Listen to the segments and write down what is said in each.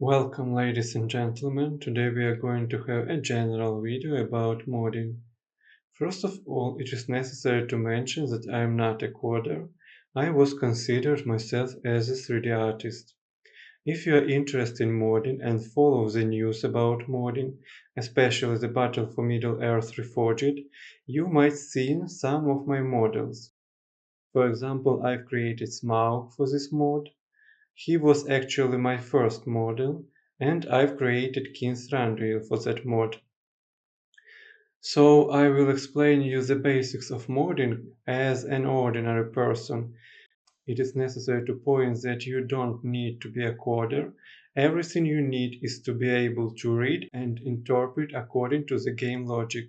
Welcome, ladies and gentlemen. Today we are going to have a general video about modding. First of all, it is necessary to mention that I am not a coder. I was considered myself as a 3D artist. If you are interested in modding and follow the news about modding, especially the Battle for Middle-earth Reforged, you might see some of my models. For example, I've created Smaug for this mod. He was actually my first model, and I've created Keen's Randwheel for that mod. So I will explain you the basics of modding as an ordinary person. It is necessary to point that you don't need to be a coder. Everything you need is to be able to read and interpret according to the game logic.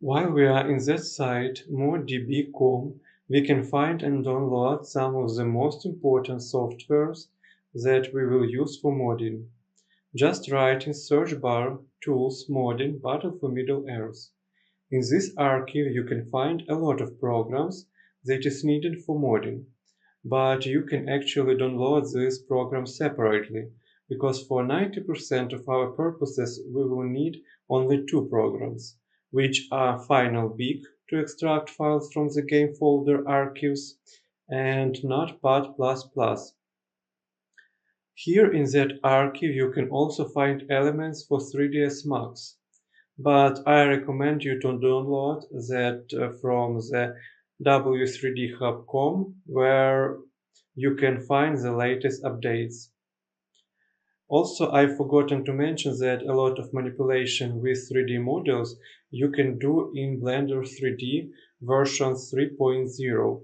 While we are in that site, moddb.com, we can find and download some of the most important softwares that we will use for modding. Just write in search bar Tools Modding Battle for Middle-earth. In this archive you can find a lot of programs that is needed for modding, but you can actually download these programs separately, because for 90% of our purposes we will need only two programs, which are FinalBig to extract files from the game folder archives and NotePad++. Here in that archive you can also find elements for 3ds Max, but I recommend you to download that from the w3dhub.com, where you can find the latest updates. Also, I've forgotten to mention that a lot of manipulation with 3D models you can do in Blender 3D version 3.0,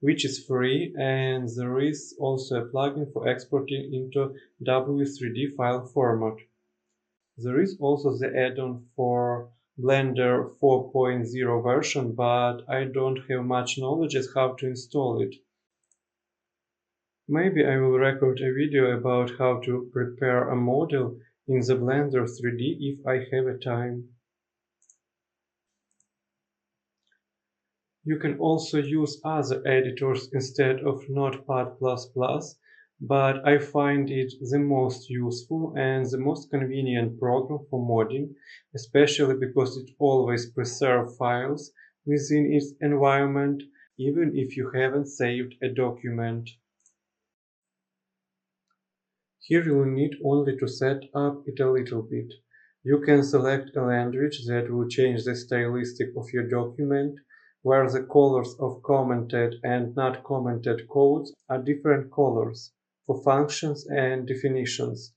which is free, and there is also a plugin for exporting into W3D file format. There is also the add-on for Blender 4.0 version, but I don't have much knowledge as how to install it. Maybe I will record a video about how to prepare a model in the Blender 3D if I have a time. You can also use other editors instead of Notepad++, but I find it the most useful and the most convenient program for modding, especially because it always preserves files within its environment, even if you haven't saved a document. Here you will need only to set up it a little bit. You can select a language that will change the stylistic of your document, where the colors of commented and not commented codes are different colors for functions and definitions.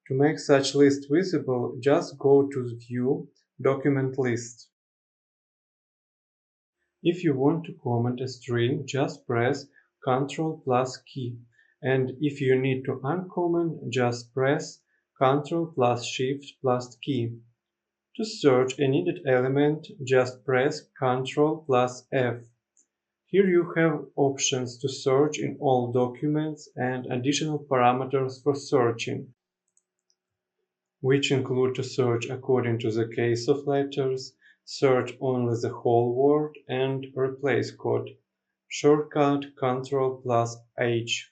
To make such list visible, just go to View, Document List. If you want to comment a string, just press Ctrl+ key. And if you need to uncomment, just press Ctrl+Shift+ key. To search a needed element, just press Ctrl+F. Here you have options to search in all documents and additional parameters for searching, which include to search according to the case of letters, search only the whole word, and replace code. Shortcut Ctrl+H.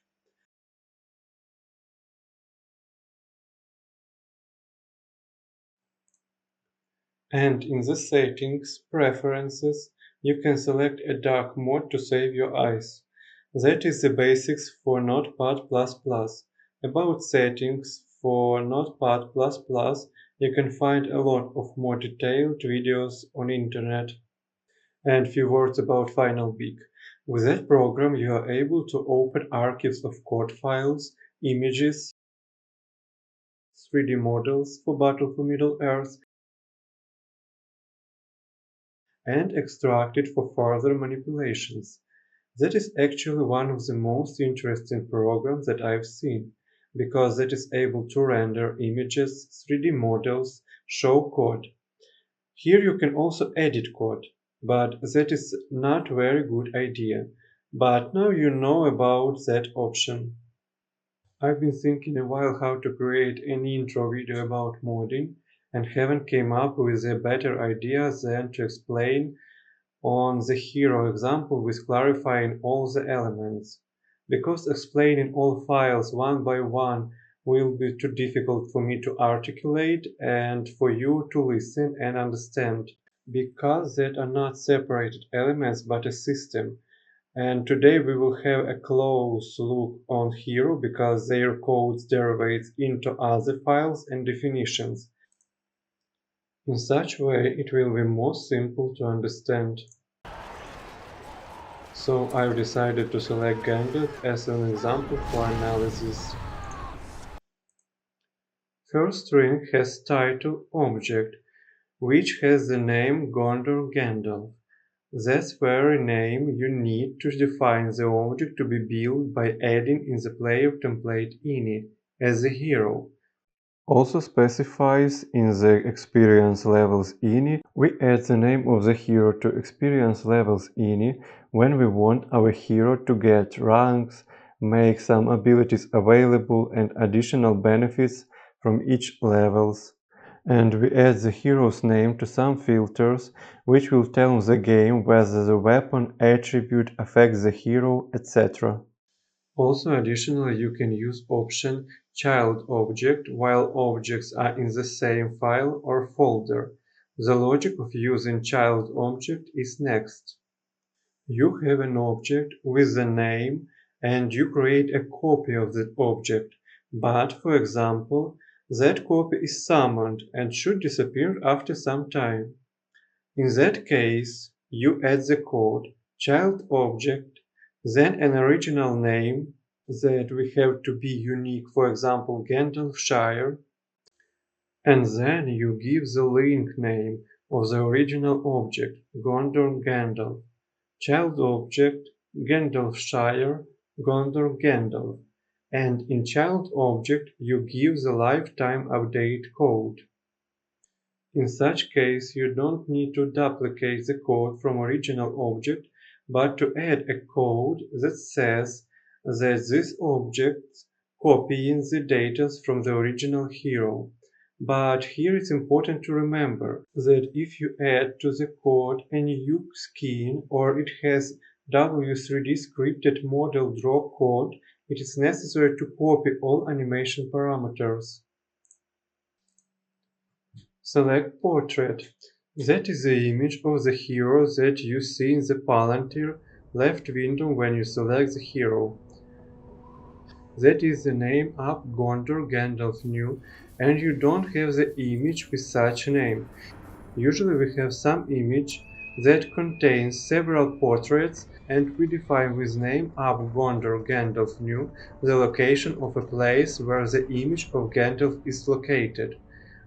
And in the settings, preferences, you can select a dark mode to save your eyes. That is the basics for Notepad++. About settings for Notepad++, you can find a lot of more detailed videos on internet. And few words about FinalBig. With that program, you are able to open archives of code files, images, 3D models for Battle for Middle-earth, and extract it for further manipulations. That is actually one of the most interesting programs that I've seen, because it is able to render images, 3D models, show code. Here you can also edit code, but that is not a very good idea. But now you know about that option. I've been thinking a while how to create an intro video about modding, and haven't came up with a better idea than to explain on the hero example with clarifying all the elements. Because explaining all files one by one will be too difficult for me to articulate and for you to listen and understand, because that are not separated elements but a system. And today we will have a close look on Hero because their codes derivates into other files and definitions. In such way it will be more simple to understand. So I've decided to select Gandalf as an example for analysis. First string has title object, which has the name Gondor Gandalf. That's very name you need to define the object to be built by adding in the player template ini as a hero. Also specifies in the experience levels ini, we add the name of the hero to experience levels ini when we want our hero to get ranks, make some abilities available and additional benefits from each levels. And we add the hero's name to some filters, which will tell the game whether the weapon attribute affects the hero, etc. Also, additionally, you can use option ChildObject while objects are in the same file or folder. The logic of using ChildObject is next. You have an object with a name and you create a copy of that object, but, for example, that copy is summoned and should disappear after some time. In that case, you add the code ChildObject, then an original name that we have to be unique, for example, Gandalfshire, and then you give the link name of the original object, Gondor Gandalf, ChildObject, Gandalfshire, Gondor Gandalf, and in ChildObject you give the lifetime update code. In such case, you don't need to duplicate the code from original object, but to add a code that says that this object copying the data from the original hero. But here it's important to remember that if you add to the code a new skin or it has W3D scripted model draw code, it is necessary to copy all animation parameters. Select Portrait. That is the image of the hero that you see in the Palantir left window when you select the hero. That is the name up Gondor Gandalf new, and you don't have the image with such name. Usually we have some image that contains several portraits, and we define with name up Gondor Gandalf new the location of a place where the image of Gandalf is located.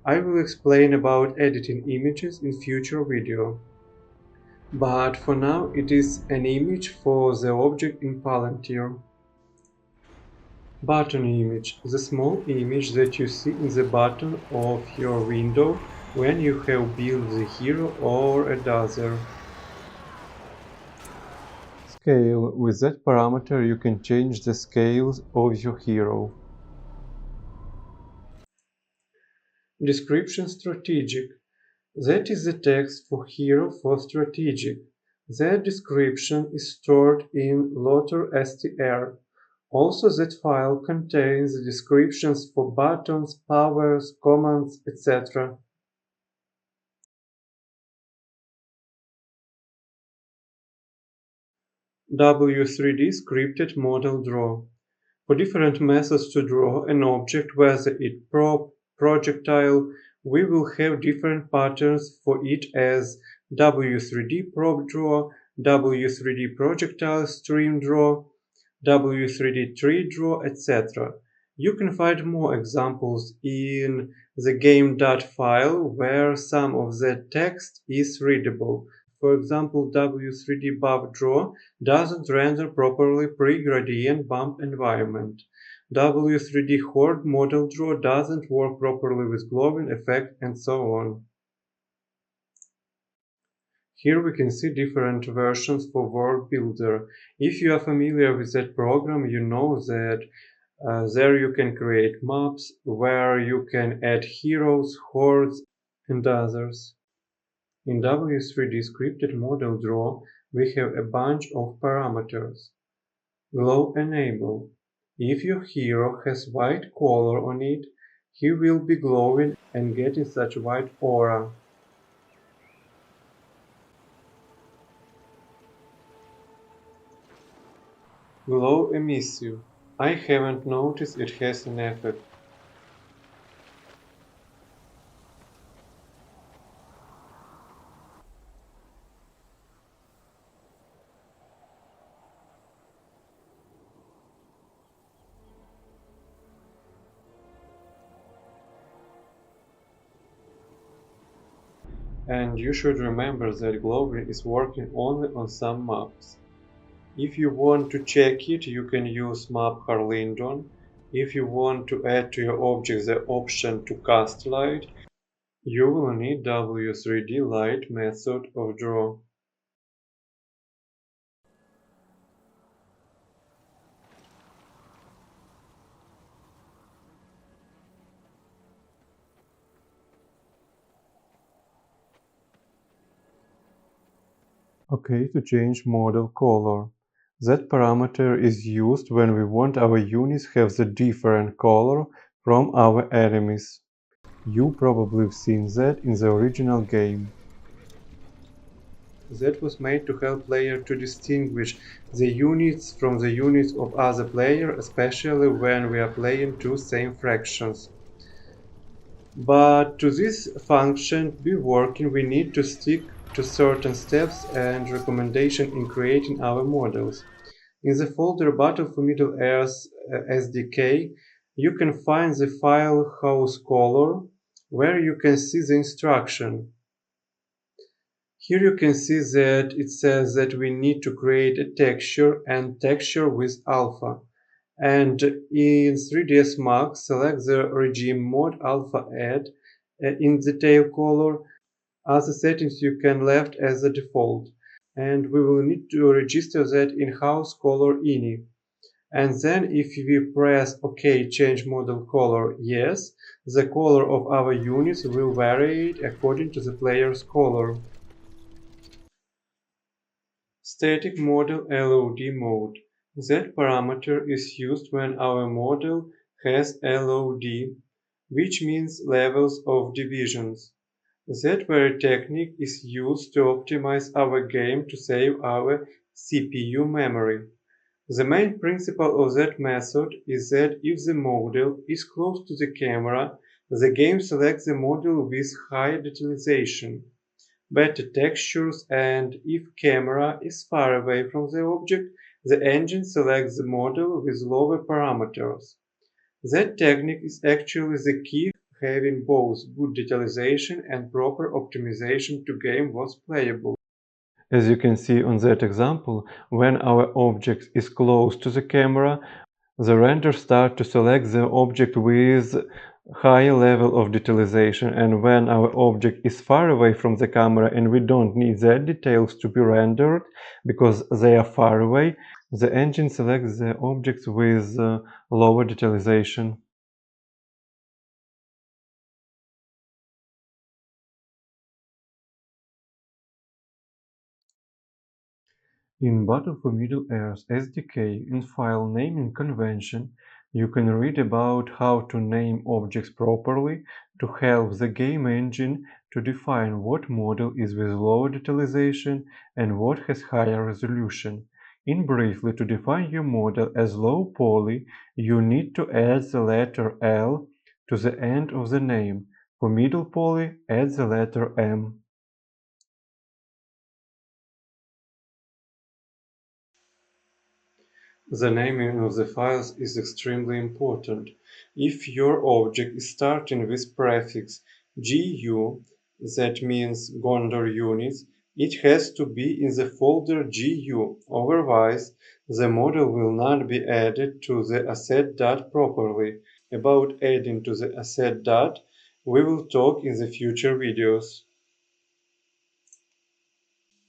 I will explain about editing images in future video. But for now it is an image for the object in Palantir. Button image, the small image that you see in the bottom of your window when you have built the hero or a dazzer. Scale. With that parameter you can change the scales of your hero. Description strategic. That is the text for hero for strategic. That description is stored in lotter.str. Also that file contains the descriptions for buttons, powers, commands, etc. W3D scripted model draw. For different methods to draw an object, whether it prop, projectile, we will have different patterns for it as W3D prop draw, W3D projectile stream draw, W3D tree draw, etc. You can find more examples in the game.dat file where some of the text is readable. For example, W3D buff draw doesn't render properly pre-gradient bump environment. W3D horde model draw doesn't work properly with glowing effect and so on. Here we can see different versions for World Builder. If you are familiar with that program, you know that there you can create maps where you can add heroes, hordes, and others. In W3D scripted model draw, we have a bunch of parameters. GlowEnabled. If your hero has white color on it, he will be glowing and getting such white aura. GlowEmissive. I haven't noticed it has an effect. And you should remember that glowing is working only on some maps. If you want to check it, you can use Map Harlindon. If you want to add to your object the option to cast light, you will need W3D light method of draw. Okay, to change model color. That parameter is used when we want our units have the different color from our enemies. You probably have seen that in the original game. That was made to help player to distinguish the units from the units of other player, especially when we are playing two same fractions. But to this function be working, we need to stick to certain steps and recommendations in creating our models. In the folder Battle for Middle-earth SDK, you can find the file HeroSortOrder, where you can see the instruction. Here you can see that it says that we need to create a texture and texture with alpha. And in 3ds Max, select the regime mode alpha add in the tail color. Other settings you can left as the default. And we will need to register that in house color ini. And then if we press OK change model color yes, the color of our units will vary according to the player's color. StaticModelLODMode. That parameter is used when our model has LOD, which means levels of divisions. That very technique is used to optimize our game to save our CPU memory. The main principle of that method is that if the model is close to the camera, the game selects the model with high detailization, better textures, and if camera is far away from the object, the engine selects the model with lower parameters. That technique is actually the key having both good detailization and proper optimization to game was playable. As you can see on that example, when our object is close to the camera, the render starts to select the object with high level of detailization, and when our object is far away from the camera and we don't need that details to be rendered because they are far away, the engine selects the objects with lower detailization. In Battle for Middle-earth SDK in file naming convention, you can read about how to name objects properly to help the game engine to define what model is with lower detailization and what has higher resolution. In briefly, to define your model as low poly, you need to add the letter L to the end of the name. For middle poly, add the letter M. The naming of the files is extremely important. If your object is starting with prefix GU, that means Gondor units, it has to be in the folder GU, otherwise the model will not be added to the asset.dat properly. About adding to the asset.dat, we will talk in the future videos.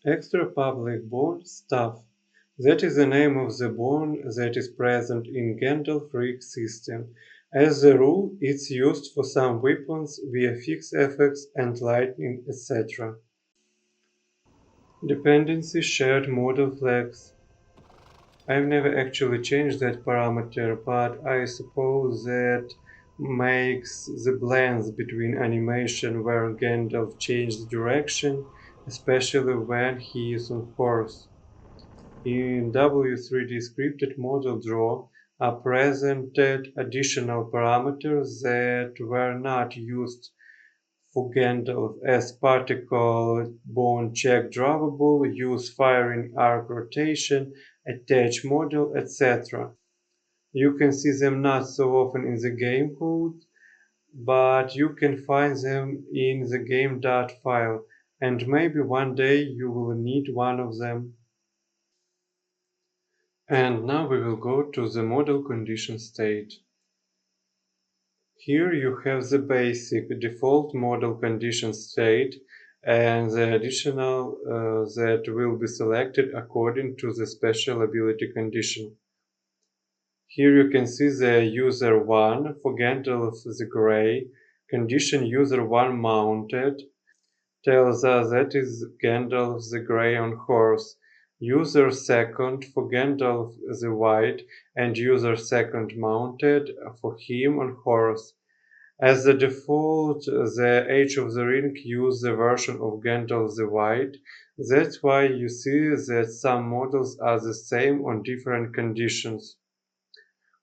ExtraPublicBone stuff. That is the name of the bone that is present in Gandalf rig system. As a rule, it's used for some weapons, VFX effects and lighting, etc. Dependency shared model flags. I've never actually changed that parameter, but I suppose that makes the blends between animation where Gandalf changed direction, especially when he is on horse. In W3D scripted model draw are presented additional parameters that were not used for Gandalf as particle bone check drawable, use firing arc rotation, attach model, etc. You can see them not so often in the game code, but you can find them in the game.file, file, and maybe one day you will need one of them. And now we will go to the model condition state. Here you have the basic default model condition state and the additional that will be selected according to the special ability condition. Here you can see the user 1 for Gandalf the Grey, condition user 1 mounted, tells us that is Gandalf the Grey on horse, user second for Gandalf the White, and user second mounted for him on horse. As the default, the Age of the Ring use the version of Gandalf the White. That's why you see that some models are the same on different conditions.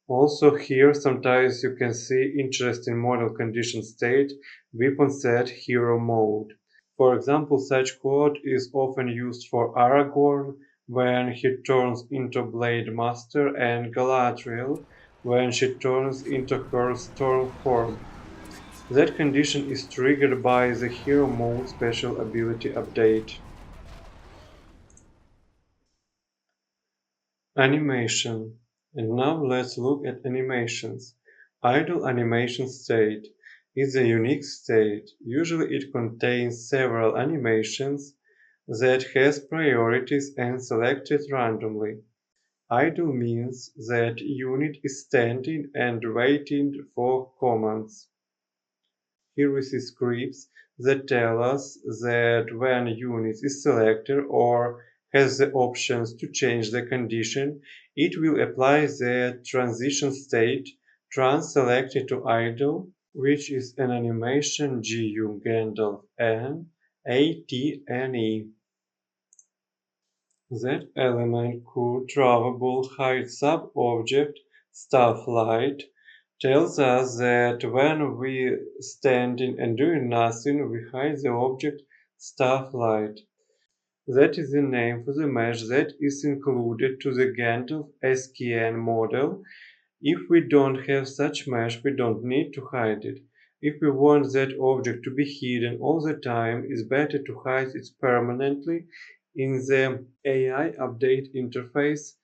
Also here sometimes you can see interesting model condition state weapon set hero mode. For example, such code is often used for Aragorn when he turns into Blade Master and Galadriel when she turns into her storm form. That condition is triggered by the Hero Mode special ability update. Animation. And now let's look at animations. Idle animation state is a unique state. Usually it contains several animations that has priorities and selected randomly. Idle means that unit is standing and waiting for commands. Here we see scripts that tell us that when a unit is selected or has the options to change the condition, it will apply the transition state trans selected to idle, which is an animation GU Gandalf N ATNE. That element could drawable hide sub-object stufflight tells us that when we standing and doing nothing, we hide the object stufflight. That is the name for the mesh that is included to the Gandalf SKN model. If we don't have such mesh, we don't need to hide it. If we want that object to be hidden all the time, it's better to hide it permanently in the AI update interface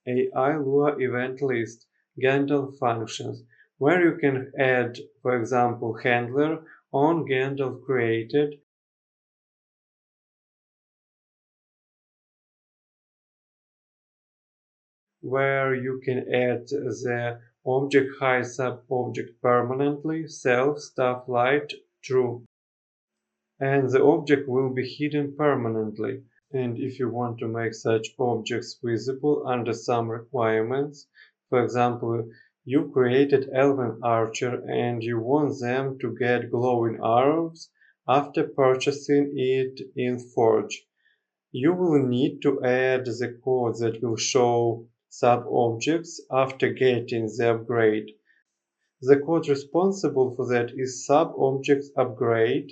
AI Lua event list Gandalf functions, where you can add, for example, handler on Gandalf created where you can add the object hide sub-object permanently, self stuff light true, and the object will be hidden permanently. And if you want to make such objects visible under some requirements, for example, you created Elven Archer and you want them to get glowing arrows after purchasing it in Forge. You will need to add the code that will show sub-objects after getting the upgrade. The code responsible for that is sub-object upgrade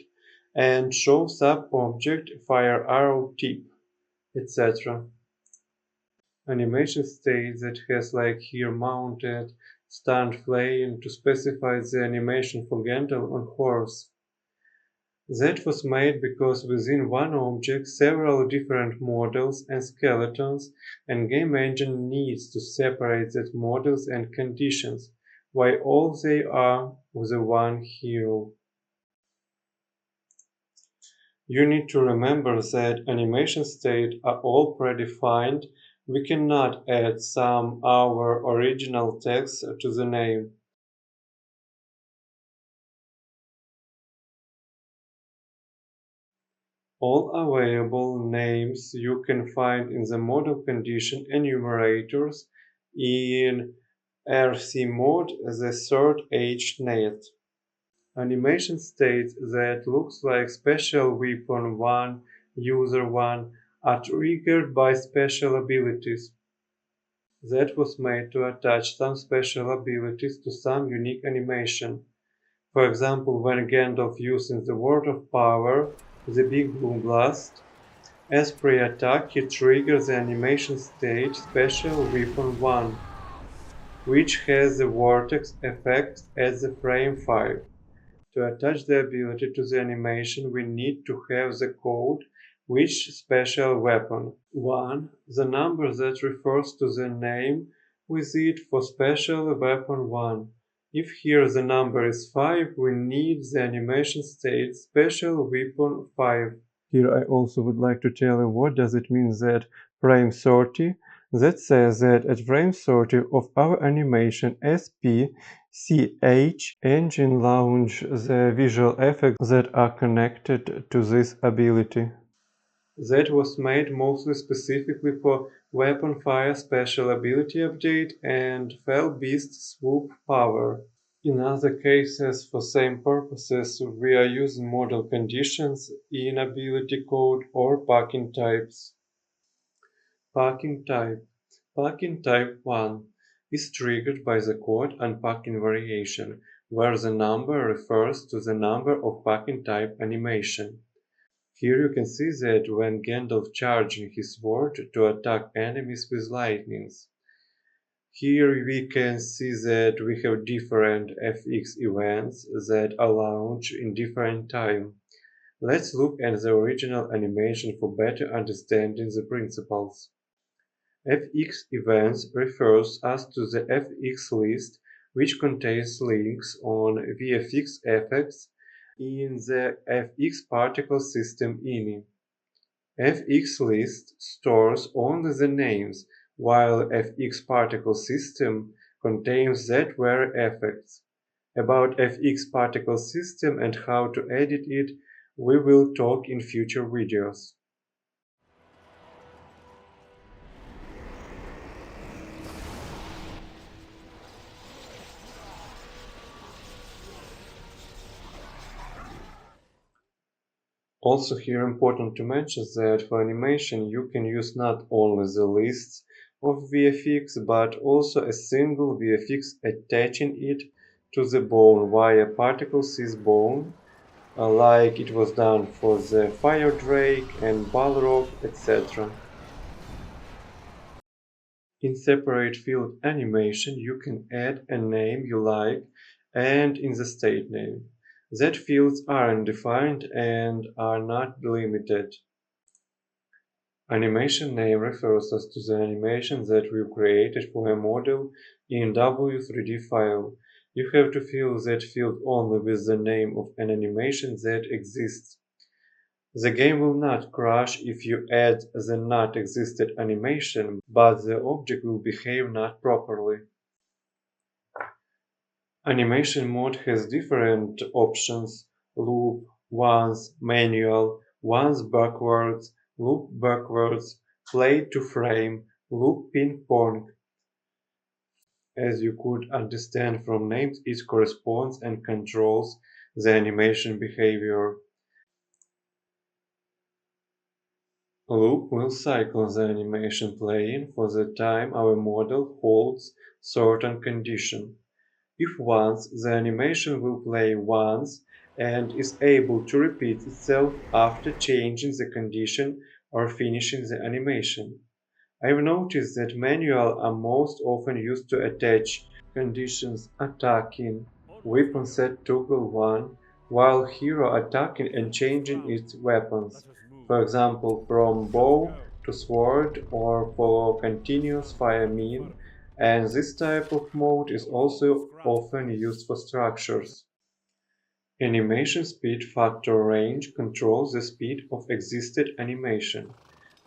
and show sub-object fire arrow tip, etc. Animation state that has like here mounted stand flame to specify the animation for Gandalf on horse. That was made because within one object several different models and skeletons and game engine needs to separate that models and conditions, while all they are with the one hero. You need to remember that animation states are all predefined. We cannot add some our original text to the name. All available names you can find in the model condition enumerators in RC mode, the third HNet. Animation states that looks like special weapon 1, user 1 are triggered by special abilities. That was made to attach some special abilities to some unique animation. For example, when Gandalf using the Word of Power, the Big Blue Blast, as pre-attack he triggers the animation state special weapon 1, which has the vortex effect at the frame 5. To attach the ability to the animation, we need to have the code which special weapon. 1. The number that refers to the name with it for special weapon 1. If here the number is 5, we need the animation state special weapon 5. Here I also would like to tell you what does it mean that frame 30. That says that at frame 30 of our animation SPCH engine launch the visual effects that are connected to this ability. That was made mostly specifically for Weapon Fire Special Ability Update and Fell Beast Swoop Power. In other cases, for same purposes, we are using model conditions in ability code or packing types. Packing type. Packing type 1 is triggered by the code unpacking variation, where the number refers to the number of packing type animation. Here you can see that when Gandalf charging his sword to attack enemies with lightnings. Here we can see that we have different FX events that are launched in different time. Let's look at the original animation for better understanding the principles. FX events refers us to the FX list, which contains links on VFX effects in the FX particle system ini. FX list stores only the names, while FX particle system contains that very effects. About FX particle system and how to edit it, we will talk in future videos. Also here important to mention that for animation you can use not only the lists of VFX but also a single VFX attaching it to the bone via particle SysBone, like it was done for the Fire Drake and Balrog, etc. In separate field animation you can add a name you like and in the state name. That fields are undefined and are not delimited. Animation name refers us to the animation that we created for a model in W3D file. You have to fill that field only with the name of an animation that exists. The game will not crash if you add the not existed animation, but the object will behave not properly. Animation mode has different options: loop, once, manual, once backwards, loop backwards, play to frame, loop ping pong. As you could understand from names, it corresponds and controls the animation behavior. Loop will cycle the animation playing for the time our model holds certain condition. If once, the animation will play once and is able to repeat itself after changing the condition or finishing the animation. I've noticed that manual are most often used to attach conditions attacking, weapon set toggle 1, while hero attacking and changing its weapons, for example from bow to sword or for continuous fire mean, and this type of mode is also often used for structures. AnimationSpeedFactorRange controls the speed of existed animation.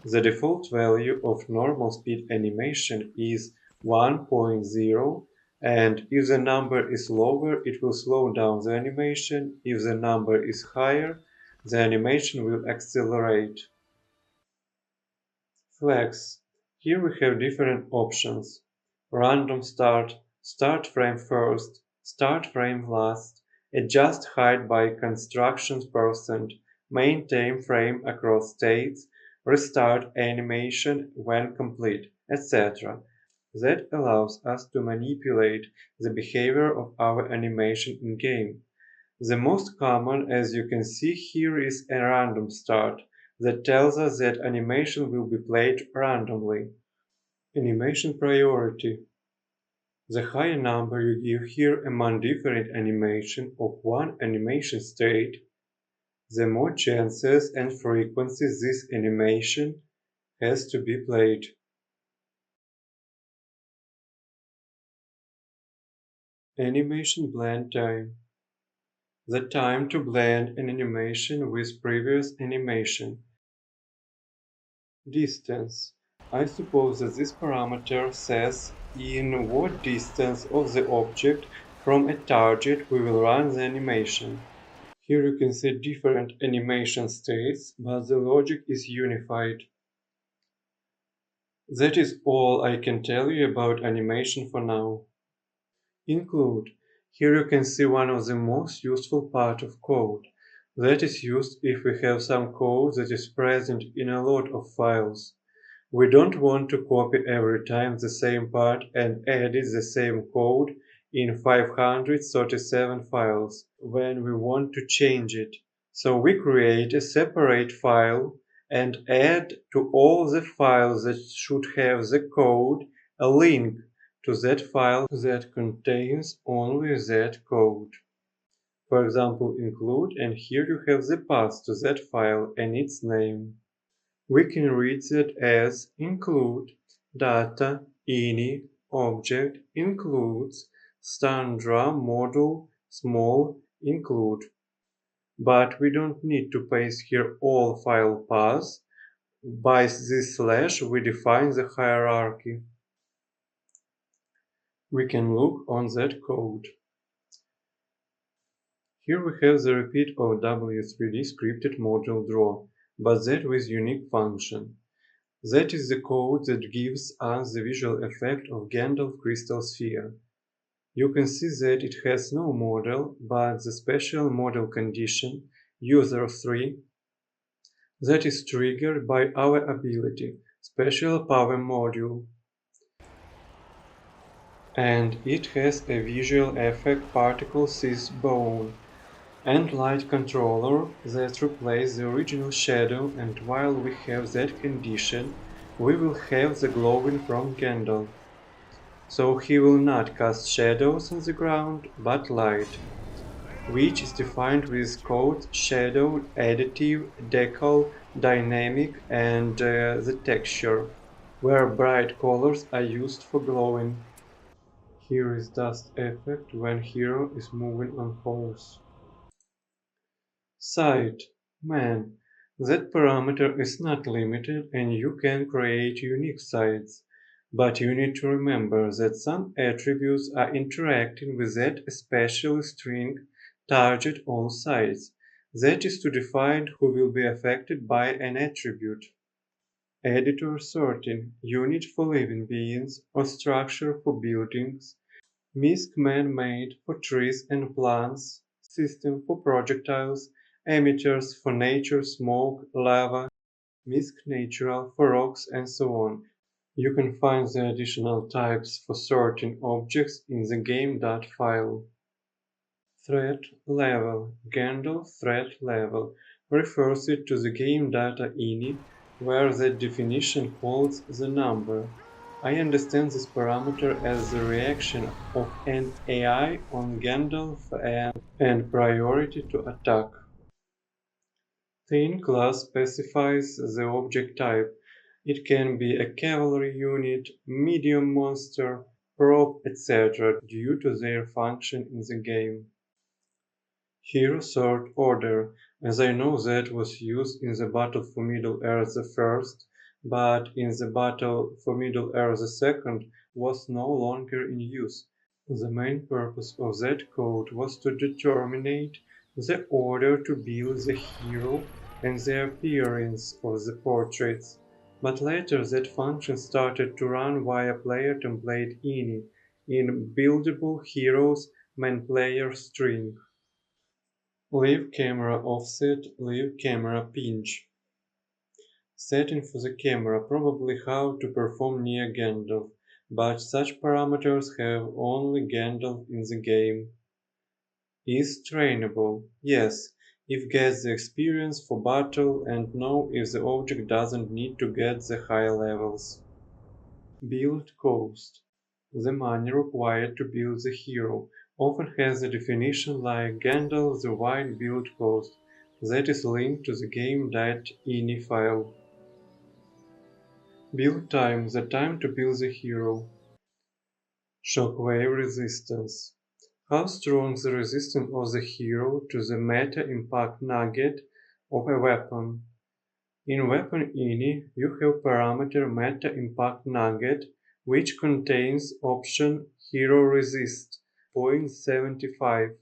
The default value of normal speed animation is 1.0, and if the number is lower, it will slow down the animation. If the number is higher, the animation will accelerate. Flags. Here we have different options. Random start, start frame first, start frame last, adjust height by constructions %, maintain frame across states, restart animation when complete, etc. That allows us to manipulate the behavior of our animation in-game. The most common, as you can see here, is a random start that tells us that animation will be played randomly. Animation priority. The higher number you give here among different animation of one animation state, the more chances and frequencies this animation has to be played. Animation blend time. The time to blend an animation with previous animation. Distance. I suppose that this parameter says in what distance of the object from a target we will run the animation. Here you can see different animation states, but the logic is unified. That is all I can tell you about animation for now. Include. Here you can see one of the most useful parts of code. That is used if we have some code that is present in a lot of files. We don't want to copy every time the same part and edit the same code in 537 files when we want to change it. So we create a separate file and add to all the files that should have the code a link to that file that contains only that code. For example, include, and here you have the path to that file and its name. We can read that as include data ini object includes standard model small include. But we don't need to paste here all file paths. By this slash we define the hierarchy. We can look on that code. Here we have the repeat of W3D scripted module draw, but that with unique function. That is the code that gives us the visual effect of Gandalf crystal sphere. You can see that it has no model, but the special model condition user3 that is triggered by our ability, special power module. And it has a visual effect particle bone and light controller that replace the original shadow, and while we have that condition, we will have the glowing from Gandalf. So he will not cast shadows on the ground, but light, which is defined with codes shadow, additive, decal, dynamic, and the texture, where bright colors are used for glowing. Here is dust effect when hero is moving on horse. Site. Man, that parameter is not limited and you can create unique sites. But you need to remember that some attributes are interacting with that special string target all sites. That is to define who will be affected by an attribute. Editor sorting, unit for living beings or structure for buildings, MISC man-made for trees and plants, system for projectiles, emitters for nature, smoke, lava, MISC natural for rocks and so on. You can find the additional types for sorting objects in the game.file file. ThreatLevel. Gandalf ThreatLevel refers it to the game data ini, where the definition holds the number. I understand this parameter as the reaction of an AI on Gandalf and priority to attack. ThingClass specifies the object type. It can be a cavalry unit, medium monster, prop, etc. due to their function in the game. HeroSortOrder, as I know that was used in the Battle for Middle-earth the first, but in the Battle for Middle-earth the second was no longer in use. The main purpose of that code was to determine the order to build the hero, and the appearance of the portraits. But later that function started to run via player template ini in buildable heroes main player string. LiveCameraOffset, LiveCameraPitch. Setting for the camera, probably how to perform near Gandalf, but such parameters have only Gandalf in the game. IsTrainable. Yes, if gets the experience for battle and no if the object doesn't need to get the high levels. BuildCost. The money required to build the hero often has a definition like Gandalf the White build cost that is linked to the game.ini file. Build time, the time to build the hero. Shockwave resistance. How strong the resistance of the hero to the meta impact nugget of a weapon. In weapon ini, you have parameter meta impact nugget, which contains option hero resist 0.75.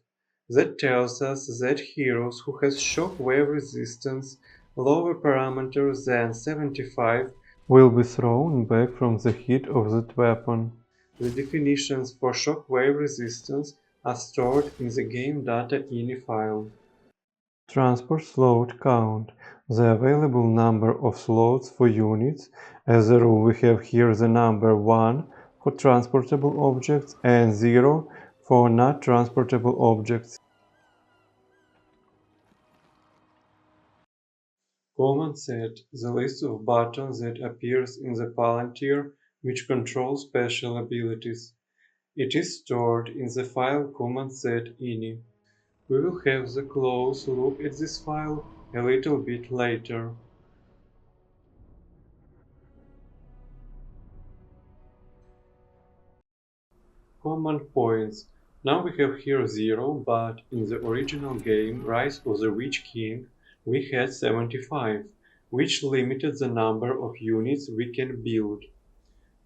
That tells us that heroes who has shockwave resistance lower parameter than 75 will be thrown back from the hit of that weapon. The definitions for shockwave resistance are stored in the game.ini file. Transport slot count, the available number of slots for units. As a rule, we have here the number 1 for transportable objects and 0 for not transportable objects. Command set, the list of buttons that appears in the Palantir which controls special abilities. It is stored in the file command set ini. We will have the close look at this file a little bit later. Command points. Now we have here 0, but in the original game Rise of the Witch King we had 75, which limited the number of units we can build.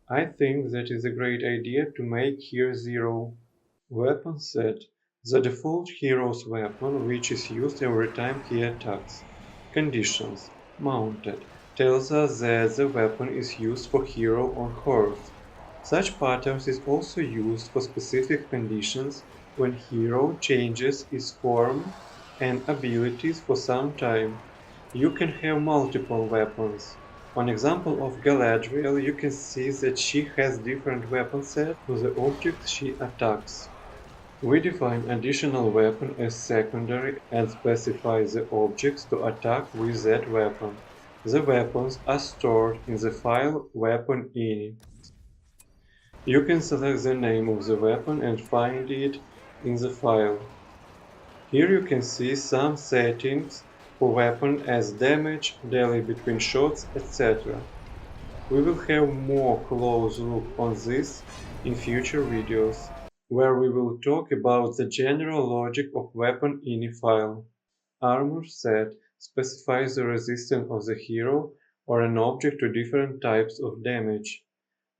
I think that is a great idea to make here 0. Weapon set. The default hero's weapon, which is used every time he attacks. Conditions. Mounted. Tells us that the weapon is used for hero on horse. Such patterns is also used for specific conditions when hero changes its form and abilities for some time. You can have multiple weapons. On example of Galadriel, you can see that she has different weapon set for the objects she attacks. We define additional weapon as secondary and specify the objects to attack with that weapon. The weapons are stored in the file weapon ini. You can select the name of the weapon and find it in the file. Here you can see some settings for weapon as damage, delay between shots, etc. We will have more close look on this in future videos, where we will talk about the general logic of weapon ini file. Armor set specifies the resistance of the hero or an object to different types of damage.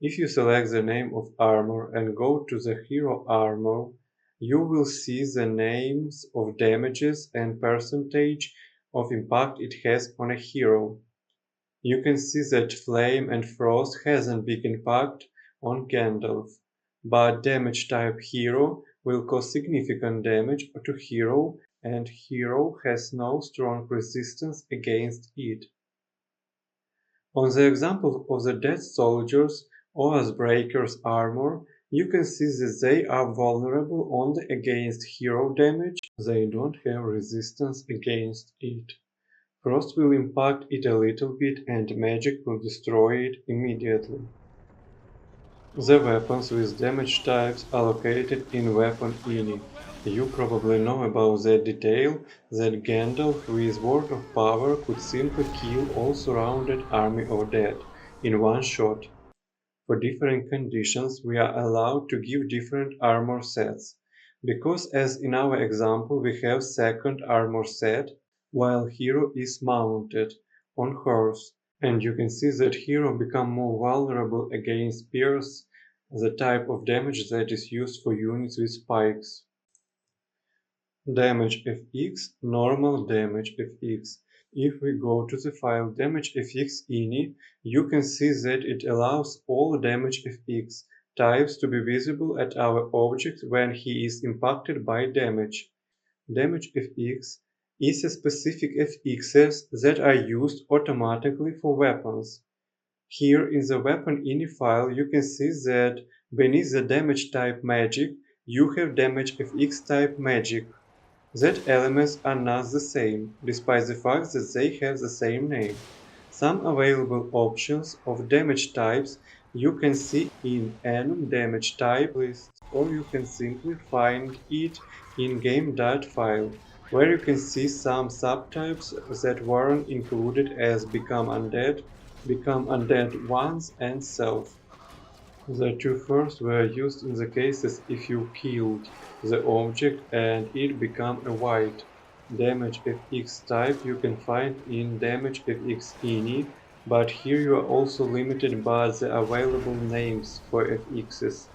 If you select the name of armor and go to the hero armor, you will see the names of damages and percentage of impact it has on a hero. You can see that Flame and Frost has a big impact on Gandalf, but damage type hero will cause significant damage to hero and hero has no strong resistance against it. On the example of the Dead Soldiers Oathbreaker's armor, you can see that they are vulnerable only against hero damage, they don't have resistance against it. Frost will impact it a little bit and magic will destroy it immediately. The weapons with damage types are located in weapon ini. You probably know about that detail that Gandalf with Word of Power could simply kill all surrounded army of dead in one shot. For different conditions, we are allowed to give different armor sets, because as in our example we have second armor set, while hero is mounted on horse, and you can see that hero become more vulnerable against pierce, the type of damage that is used for units with spikes. Damage FX, normal damage FX. If we go to the file damagefx.ini, you can see that it allows all damage FX types to be visible at our object when he is impacted by damage. Damage FX is a specific FXs that are used automatically for weapons. Here in the weapon.ini file you can see that beneath the damage type magic you have damage FX type magic. That elements are not the same, despite the fact that they have the same name. Some available options of damage types you can see in Enum damage type list, or you can simply find it in game.dat file, where you can see some subtypes that weren't included as become undead ones, and self. The two first were used in the cases if you killed the object and it became a white. Damage FX type you can find in Damage FX.ini, but here you are also limited by the available names for FXs.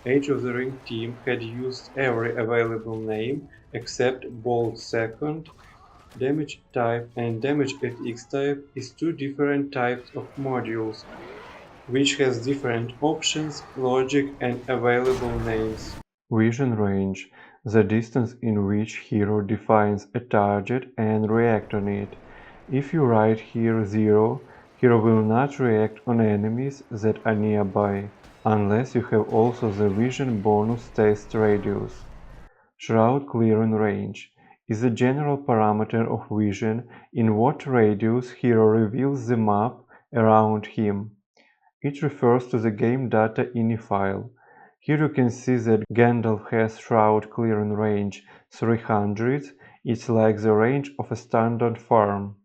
Age of the Ring team had used every available name except bold second. Damage type and Damage FX type is two different types of modules, which has different options, logic, and available names. Vision range, the distance in which hero defines a target and react on it. If you write here 0, hero will not react on enemies that are nearby, unless you have also the vision bonus test radius. ShroudClearingRange is a general parameter of vision in what radius hero reveals the map around him. It refers to the game data ini file. Here you can see that Gandalf has shroud clearing range 300, it's like the range of a standard farm.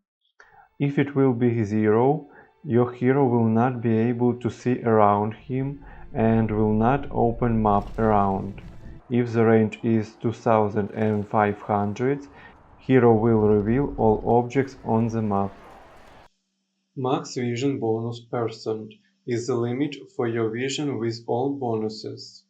If it will be 0, your hero will not be able to see around him and will not open map around. If the range is 2500, hero will reveal all objects on the map. Max vision bonus % is the limit for your vision with all bonuses.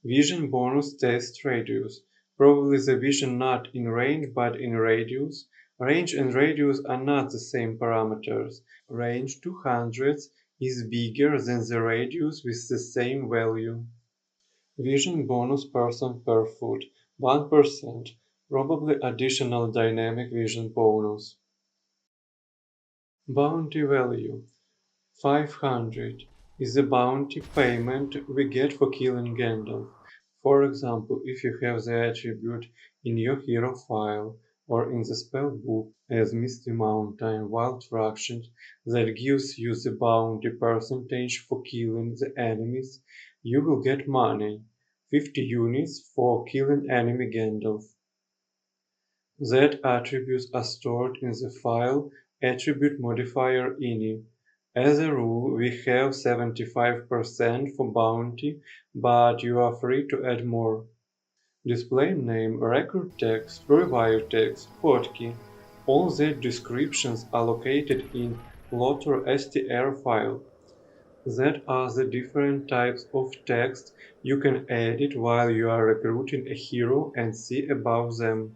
Vision bonus test radius, probably the vision not in range but in radius. Range and radius are not the same parameters. Range 200 is bigger than the radius with the same value. Vision bonus % per foot, 1%, probably additional dynamic vision bonus. Bounty value 500 is the bounty payment we get for killing Gandalf. For example, if you have the attribute in your hero file or in the spellbook as Misty Mountain Wild Fraction that gives you the bounty percentage for killing the enemies, you will get money, 50 units for killing enemy Gandalf. That attributes are stored in the file attribute modifier ini. As a rule, we have 75% for bounty, but you are free to add more. Display name, record text, review text, hotkey. All their descriptions are located in lotor.str file. That are the different types of text you can edit while you are recruiting a hero and see above them.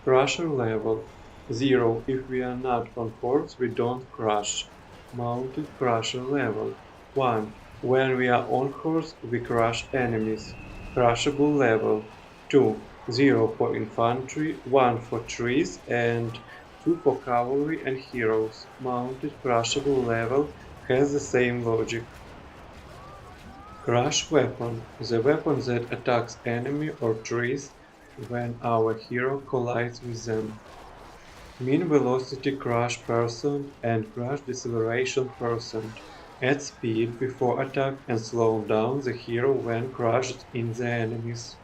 Crusher level 0 if we are not on horse we don't crush. Mounted crusher level 1 when we are on horse we crush enemies. Crushable level 2 0 for infantry, 1 for trees and 2 for cavalry and heroes. Mounted crushable level has the same logic. Crush weapon, the weapon that attacks enemy or trees when our hero collides with them. Mean velocity crush % and crush deceleration %. Add speed before attack and slow down the hero when crushed in the enemies.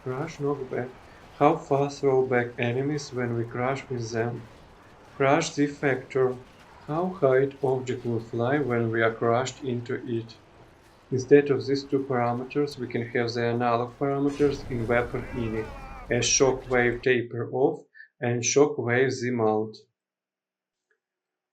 Crush knockback, how fast roll back enemies when we crush with them. Crush Z factor, how high object will fly when we are crushed into it. Instead of these two parameters, we can have the analog parameters in weapon.ini as shockwave taper off and shockwave zoom out.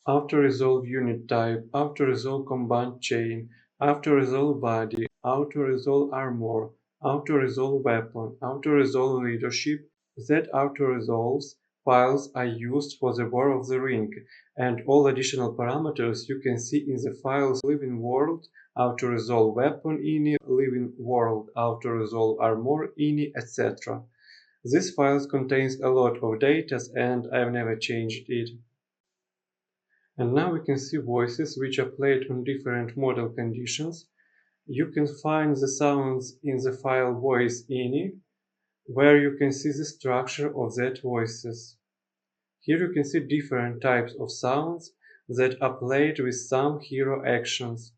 Auto-resolve unit type, auto-resolve combat chain, auto-resolve body, auto-resolve armor, Auto-resolve weapon, auto-resolve leadership. That auto-resolves files are used for the War of the Ring, and all additional parameters you can see in the files Living World, auto-resolve weapon ini, Living World, auto-resolve armor ini, etc. This file contains a lot of data and I've never changed it. And now we can see voices which are played on different model conditions. You can find the sounds in the file voice ini, where you can see the structure of that voices. Here you can see different types of sounds that are played with some hero actions.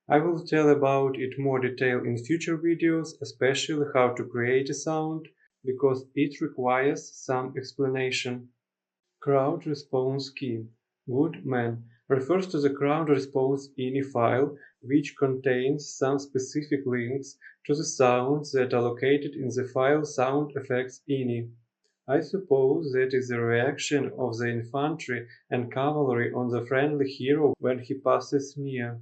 I will tell about it more detail in future videos, especially how to create a sound, because it requires some explanation. Crowd response key. Good man refers to the crowd response ini file, which contains some specific links to the sounds that are located in the file sound effects ini. I suppose that is the reaction of the infantry and cavalry on the friendly hero when he passes near.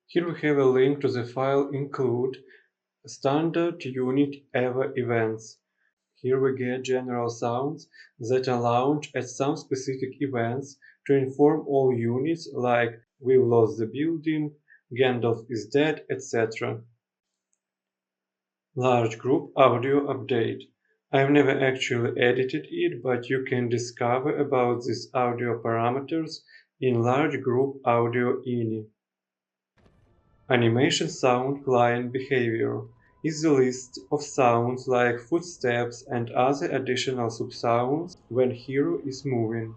Here we have a link to the file include standard unit FXEvents. Here we get general sounds that are launched at some specific events to inform all units like we've lost the building, Gandalf is dead, etc. Large group audio update. I've never actually edited it, but you can discover about these audio parameters in large group audio ini. Animation sound client behavior is the list of sounds like footsteps and other additional subsounds when hero is moving.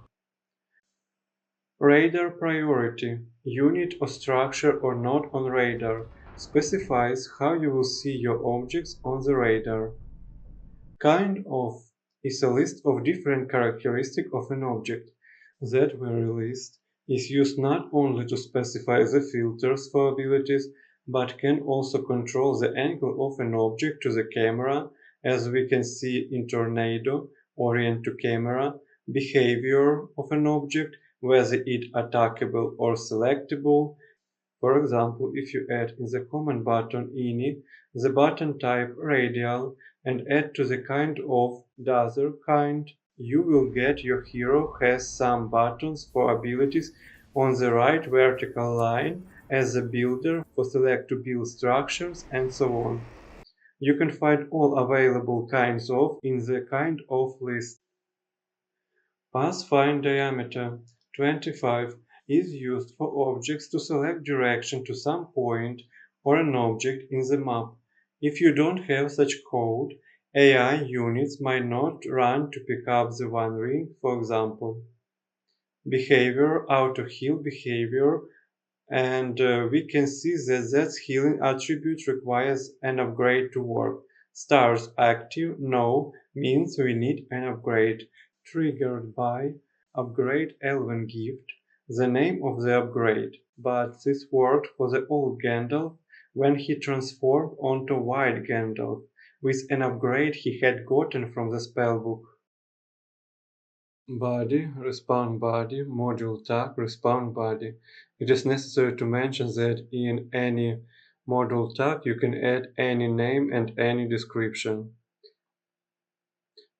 Radar priority, unit or structure or not on radar, specifies how you will see your objects on the radar. Kind of is a list of different characteristics of an object that, when released, is used not only to specify the filters for abilities, but can also control the angle of an object to the camera, as we can see in Tornado, orient to camera, behavior of an object, whether it attackable or selectable. For example, if you add in the command button ini the button type radial and add to the kind of the other kind, you will get your hero has some buttons for abilities on the right vertical line as a builder for select to build structures and so on. You can find all available kinds of in the kind of list. Path find diameter 25 is used for objects to select direction to some point or an object in the map. If you don't have such code, AI units might not run to pick up the one ring, for example. Behavior, AutoHealBehavior, and we can see that healing attribute requires an upgrade to work. Stars active, no, means we need an upgrade. Triggered by upgrade Elven gift, the name of the upgrade, but this worked for the old Gandalf when he transformed onto white Gandalf, with an upgrade he had gotten from the spellbook. Body, respawn body, module tag, respawn body. It is necessary to mention that in any module tag you can add any name and any description.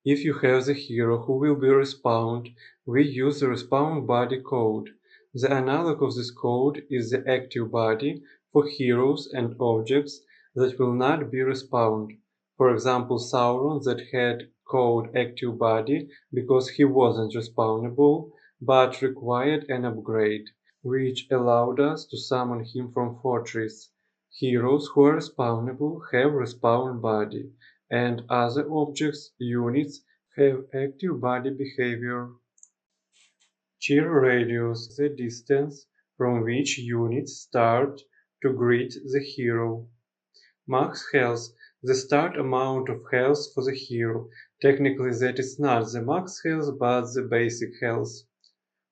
If you have the hero who will be respawned, we use the respawn body code. The analog of this code is the active body for heroes and objects that will not be respawned. For example, Sauron that had code active body because he wasn't respawnable but required an upgrade, which allowed us to summon him from Fortress. Heroes who are respawnable have respawn body, and other objects, units, have active body behavior. Cheer radius, the distance from which units start to greet the hero. Max health, the start amount of health for the hero. Technically that is not the max health but the basic health.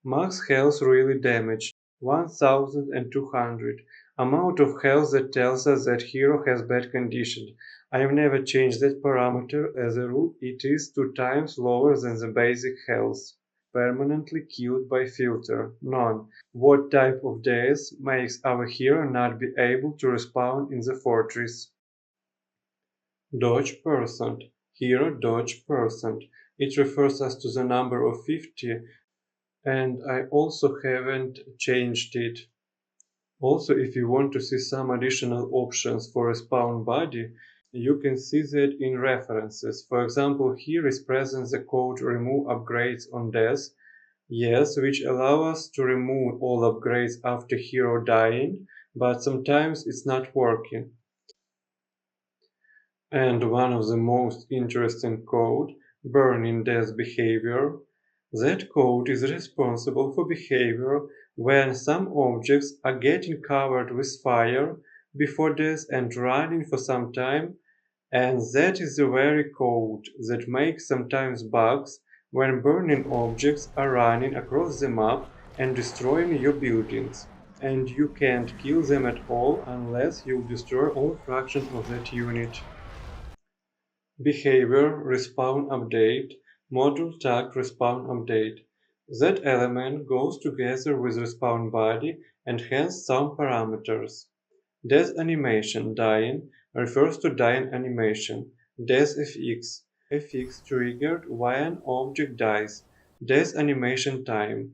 Max health really damage, 1200. Amount of health that tells us that hero has bad condition. I have never changed that parameter. As a rule, it is 2 times lower than the basic health. permanently killed by filter? None. What type of death makes our hero not be able to respawn in the fortress? Dodge percent. Hero dodge percent. It refers us to the number of 50, and I also haven't changed it. Also, if you want to see some additional options for a spawn body, you can see that in references. For example, here is present the code remove upgrades on death, yes, which allow us to remove all upgrades after hero dying, but sometimes it's not working. And one of the most interesting code, burning death behavior. That code is responsible for behavior when some objects are getting covered with fire before death and running for some time, and that is the very code that makes sometimes bugs when burning objects are running across the map and destroying your buildings, and you can't kill them at all unless you destroy all fractions of that unit. Behavior respawn update, module tag respawn update. That element goes together with respawn body and has some parameters. Death animation dying refers to dying animation. Death FX, FX triggered when an object dies. Death animation time,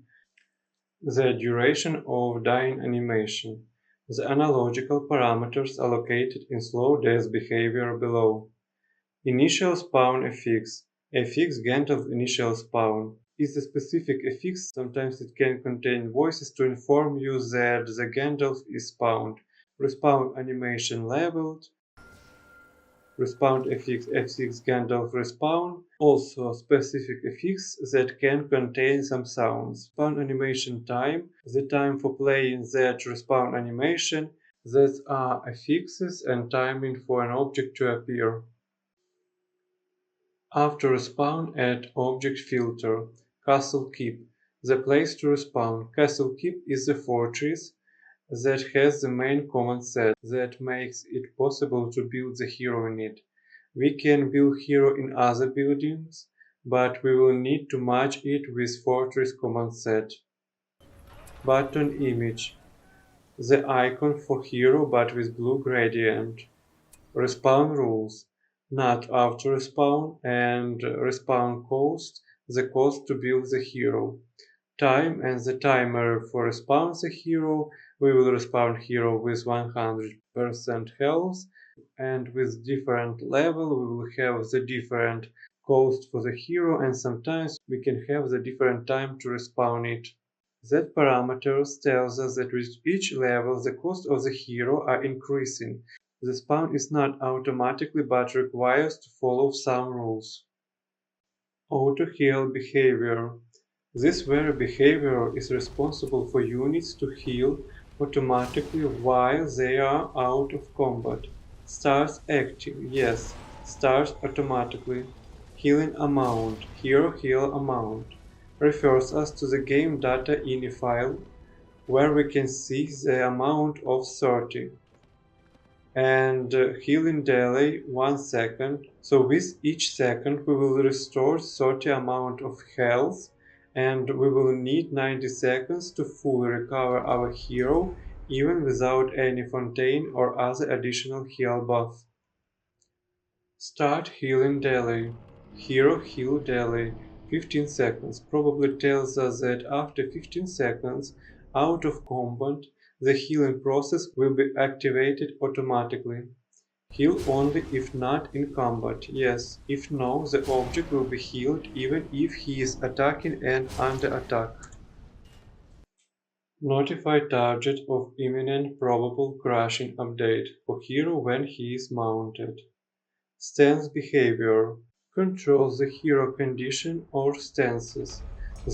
the duration of dying animation. The analogical parameters are located in slow death behavior below. Initial spawn affix. Affix Gandalf initial spawn is a specific affix. Sometimes it can contain voices to inform you that the Gandalf is spawned. Respawn animation labeled. Respawn affix F6 Gandalf respawn. Also specific affix that can contain some sounds. Spawn animation time. The time for playing that respawn animation. That are affixes and timing for an object to appear. After respawn, add object filter. Castle Keep. The place to respawn. Castle Keep is the fortress that has the main command set that makes it possible to build the hero in it. We can build hero in other buildings, but we will need to match it with fortress command set. ButtonImage. The icon for hero but with blue gradient. Respawn rules. Not after respawn and respawn cost, the cost to build the hero. Time and the timer for respawn the hero. We will respawn hero with 100% health, and with different level we will have the different cost for the hero, and sometimes we can have the different time to respawn it. That parameters tells us that with each level the cost of the hero are increasing. The spawn is not automatically but requires to follow some rules. AutoHealBehavior. This very behavior is responsible for units to heal automatically while they are out of combat. Starts active, yes, starts automatically. Healing amount, hero heal amount, refers us to the game data ini file where we can see the amount of 30. And healing delay 1 second. So with each second we will restore 30 amount of health, and we will need 90 seconds to fully recover our hero even without any fontaine or other additional heal buff. Start healing delay. Hero heal delay 15 seconds probably tells us that after 15 seconds out of combat the healing process will be activated automatically. Heal only if not in combat. Yes, if no, the object will be healed even if he is attacking and under attack. Notify target of imminent probable crashing update for hero when he is mounted. Stance behavior controls the hero condition or stances.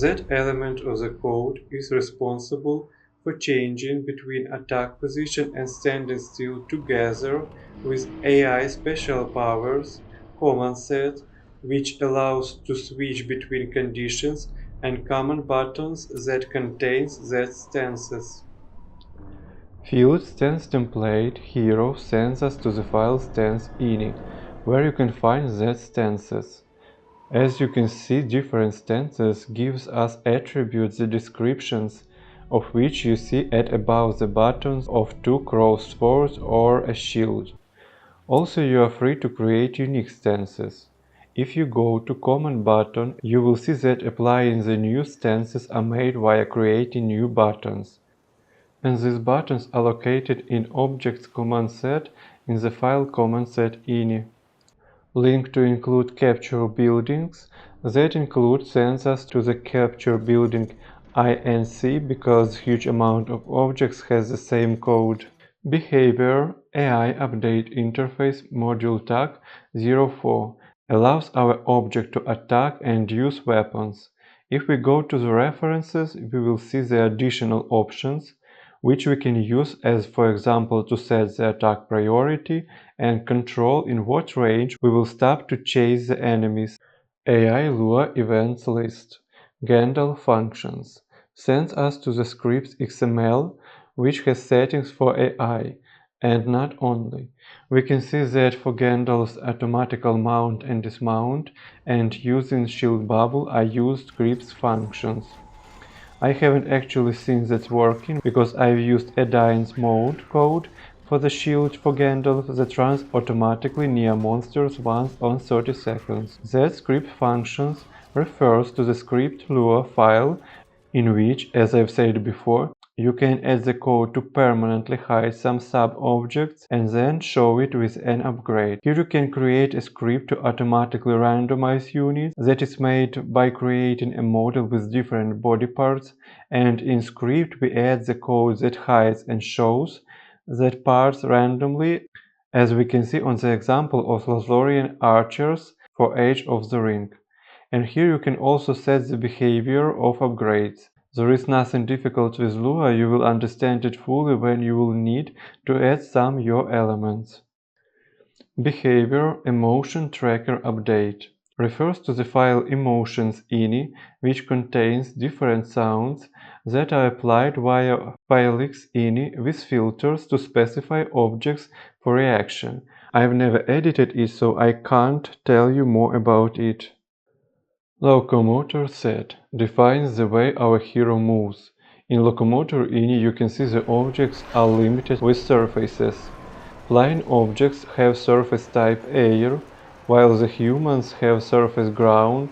That element of the code is responsible for changing between attack position and standing still together with AI special powers command set, which allows to switch between conditions, and command buttons that contains that stances. Field stance template hero sends us to the file stance ini, where you can find Z stances. As you can see, different stances gives us attributes, the descriptions of which you see at above the buttons of two crossed swords or a shield. Also, you are free to create unique stances. If you go to Command button, you will see that applying the new stances are made via creating new buttons. And these buttons are located in Objects command set in the file command set ini. Link to include capture buildings. That include sends us to the capture building INC because huge amount of objects has the same code. Behavior AI update interface module tag 04 allows our object to attack and use weapons. If we go to the references, we will see the additional options which we can use as, for example, to set the attack priority and control in what range we will stop to chase the enemies. AI Lua events list. Gandalf functions sends us to the scripts XML which has settings for AI, and not only. We can see that for Gandalf's automatical mount and dismount and using shield bubble I used scripts functions. I haven't actually seen that working because I've used Edine's mode code for the shield for Gandalf that runs automatically near monsters once on 30 seconds. That script functions refers to the script Lua file in which, as I've said before, you can add the code to permanently hide some sub-objects and then show it with an upgrade. Here you can create a script to automatically randomize units that is made by creating a model with different body parts, and in script we add the code that hides and shows that parts randomly, as we can see on the example of Lothlorien archers for Age of the Ring. And here you can also set the behavior of upgrades. There is nothing difficult with Lua, you will understand it fully when you will need to add some your elements. Behavior Emotion Tracker Update refers to the file emotions ini, which contains different sounds that are applied via filex ini with filters to specify objects for reaction. I've never edited it, so I can't tell you more about it. Locomotor set defines the way our hero moves. In Locomotor ini you can see the objects are limited with surfaces. Flying objects have surface type air, while the humans have surface ground,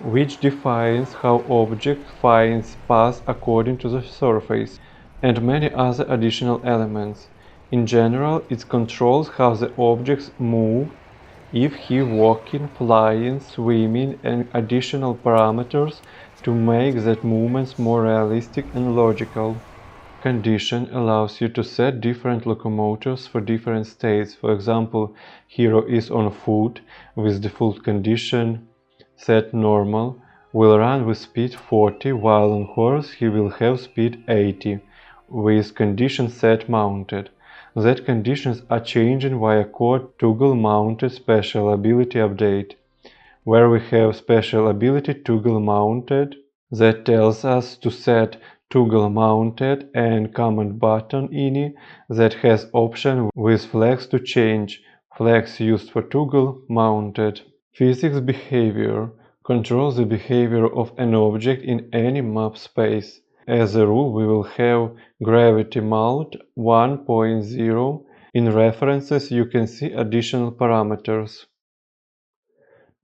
which defines how object finds path according to the surface, and many other additional elements. In general, it controls how the objects move, if he walking, flying, swimming, and additional parameters to make that movements more realistic and logical. Condition allows you to set different locomotors for different states. For example, hero is on foot with default condition set normal, will run with speed 40, while on horse he will have speed 80, with condition set mounted. That conditions are changing via code toggle mounted special ability update, where we have special ability toggle mounted that tells us to set toggle mounted, and command button ini that has option with flags to change, flags used for toggle mounted. Physics behavior controls the behavior of an object in any map space. As a rule, we will have gravity mount 1.0. In references, you can see additional parameters.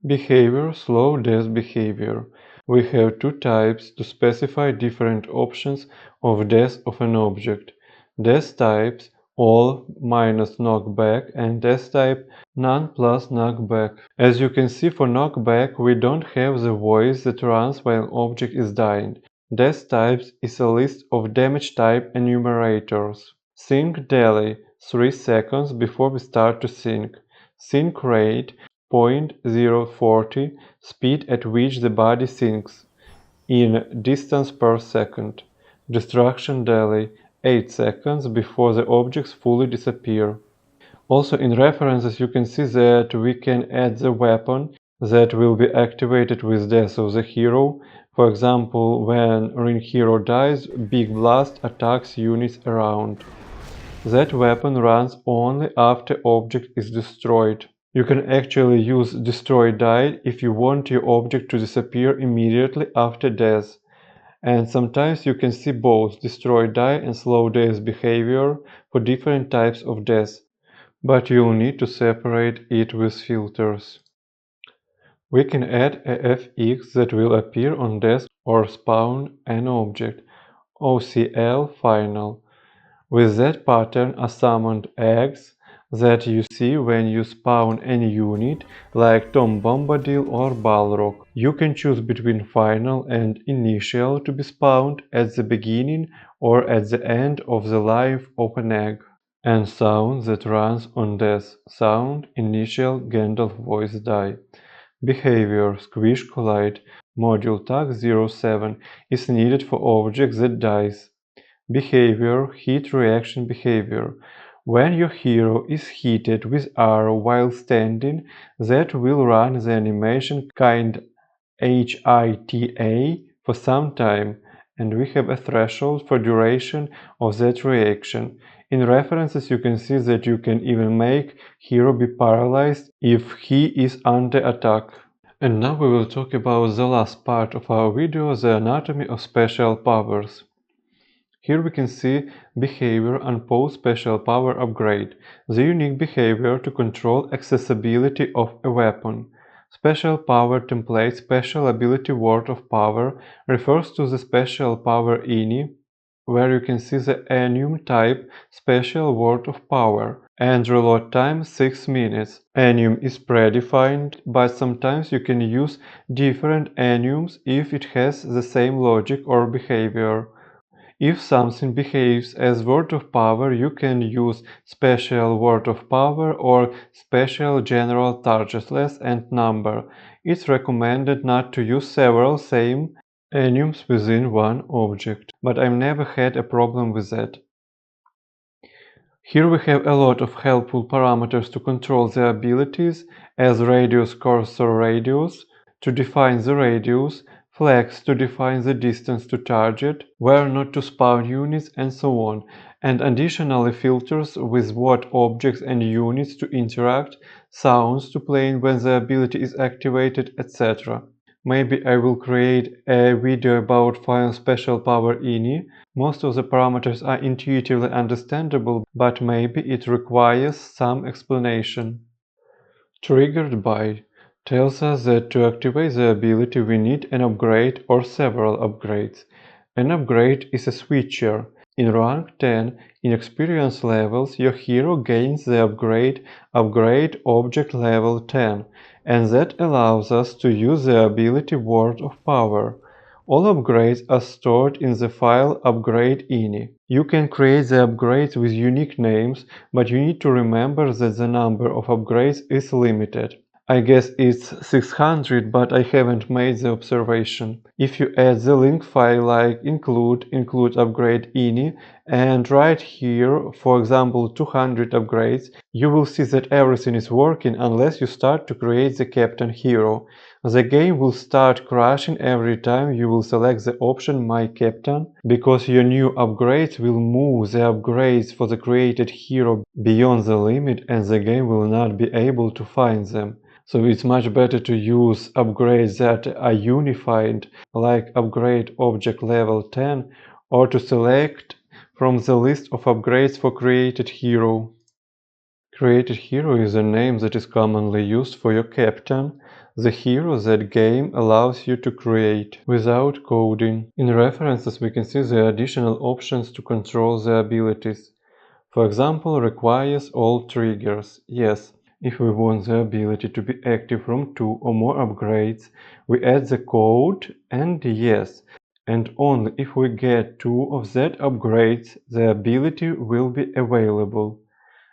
Behavior slow death behavior. We have two types to specify different options of death of an object. Death types all minus knockback and death type none plus knockback. As you can see, for knockback we don't have the voice that runs while an object is dying. Death types is a list of damage type enumerators. Sync delay 3 seconds before we start to sync. Sync rate 0.040, speed at which the body syncs, in distance per second. Destruction delay 8 seconds before the objects fully disappear. Also in references you can see that we can add the weapon that will be activated with death of the hero. For example, when Ring Hero dies, Big Blast attacks units around. That weapon runs only after object is destroyed. You can actually use destroy die if you want your object to disappear immediately after death. And sometimes you can see both destroy die and slow death behavior for different types of death, but you'll need to separate it with filters. We can add a FX that will appear on death or spawn an object, OCL final. With that pattern are summoned eggs that you see when you spawn any unit like Tom Bombadil or Balrog. You can choose between final and initial to be spawned at the beginning or at the end of the life of an egg. And sound that runs on death. Sound initial Gandalf voice die. Behavior squish collide module tag 07 is needed for objects that dies. Behavior hit reaction behavior. When your hero is hit with arrow while standing, that will run the animation kind HITA for some time, and we have a threshold for duration of that reaction. In references you can see that you can even make hero be paralyzed if he is under attack. And now we will talk about the last part of our video, the anatomy of special powers. Here we can see behavior and post special power upgrade, the unique behavior to control accessibility of a weapon. Special power template special ability word of power refers to the special power ini, where you can see the anim type special word of power and reload time 6 minutes. Anim is predefined, but sometimes you can use different anims if it has the same logic or behavior. If something behaves as word of power, you can use special word of power or special general targetless and number. It's recommended not to use several same anims within one object, but I've never had a problem with that. Here we have a lot of helpful parameters to control the abilities, as radius cursor radius to define the radius, flex to define the distance to target, where not to spawn units, and so on, and additionally filters with what objects and units to interact, sounds to play when the ability is activated, etc. Maybe I will create a video about Final Special Power ini. Most of the parameters are intuitively understandable, but maybe it requires some explanation. Triggered by tells us that to activate the ability we need an upgrade or several upgrades. An upgrade is a switcher. In rank 10, in experience levels, your hero gains the upgrade object level 10, and that allows us to use the ability word of power. All upgrades are stored in the file upgrade ini. You can create the upgrades with unique names, but you need to remember that the number of upgrades is limited. I guess it's 600, but I haven't made the observation. If you add the link file like include upgrade ini and write here, for example, 200 upgrades, you will see that everything is working unless you start to create the captain hero. The game will start crashing every time you will select the option My Captain, because your new upgrades will move the upgrades for the created hero beyond the limit and the game will not be able to find them. So it's much better to use upgrades that are unified, like upgrade object level 10, or to select from the list of upgrades for created hero. Created hero is a name that is commonly used for your captain, the hero that game allows you to create without coding. In references we can see the additional options to control the abilities. For example, requires all triggers. Yes, if we want the ability to be active from 2 or more upgrades, we add the code and yes, and only if we get 2 of that upgrades, the ability will be available.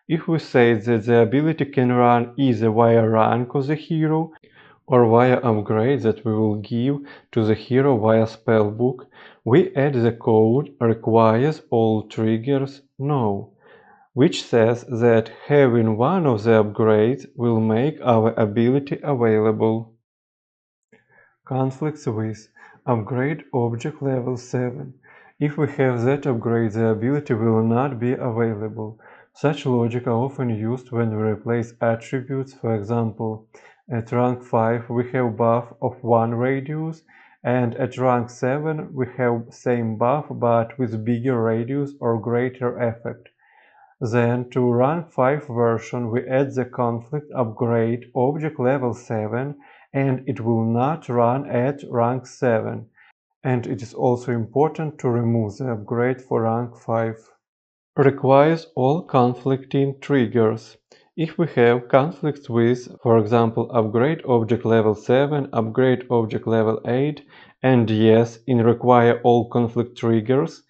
If we say that the ability can run either via rank of the hero or via upgrades that we will give to the hero via spellbook, we add the code requires all triggers no, which says that having one of the upgrades will make our ability available. Conflicts with upgrade object level 7. If we have that upgrade, the ability will not be available. Such logic are often used when we replace attributes. For example, at rank 5 we have buff of 1 radius, and at rank 7 we have same buff but with bigger radius or greater effect. Then to rank 5 version we add the conflict upgrade object level 7, and it will not run at rank 7. And it is also important to remove the upgrade for rank 5. Requires all conflicting triggers. If we have conflicts with, for example, upgrade object level 7, upgrade object level 8, and yes in require all conflict triggers,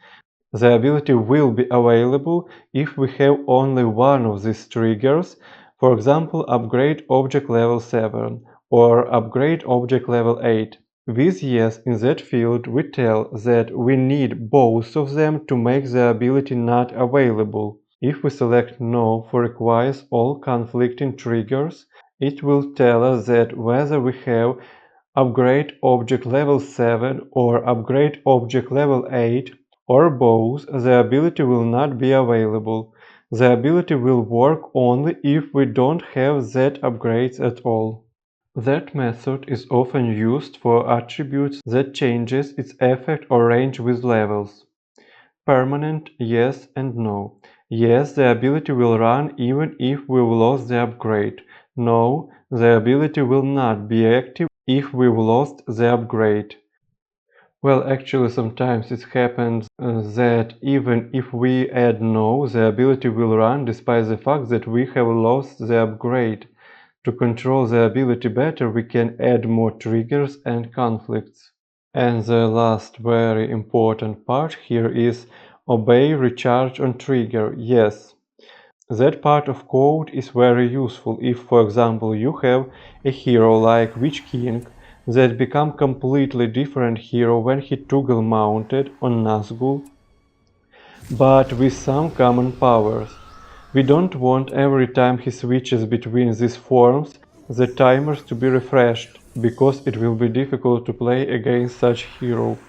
the ability will be available if we have only one of these triggers, for example, upgrade object level 7 or upgrade object level 8. With yes in that field, we tell that we need both of them to make the ability not available. If we select no for requires all conflicting triggers, it will tell us that whether we have upgrade object level 7 or upgrade object level 8 or both, the ability will not be available. The ability will work only if we don't have Z upgrades at all. That method is often used for attributes that changes its effect or range with levels. Permanent, yes and no. Yes, the ability will run even if we've lost the upgrade. No, the ability will not be active if we've lost the upgrade. Well, actually sometimes it happens that even if we add no, the ability will run despite the fact that we have lost the upgrade. To control the ability better, we can add more triggers and conflicts. And the last very important part here is obey recharge on trigger, yes. That part of code is very useful if, for example, you have a hero like Witch King that become completely different hero when he toggle mounted on Nazgul, but with some common powers. We don't want every time he switches between these forms the timers to be refreshed, because it will be difficult to play against such hero.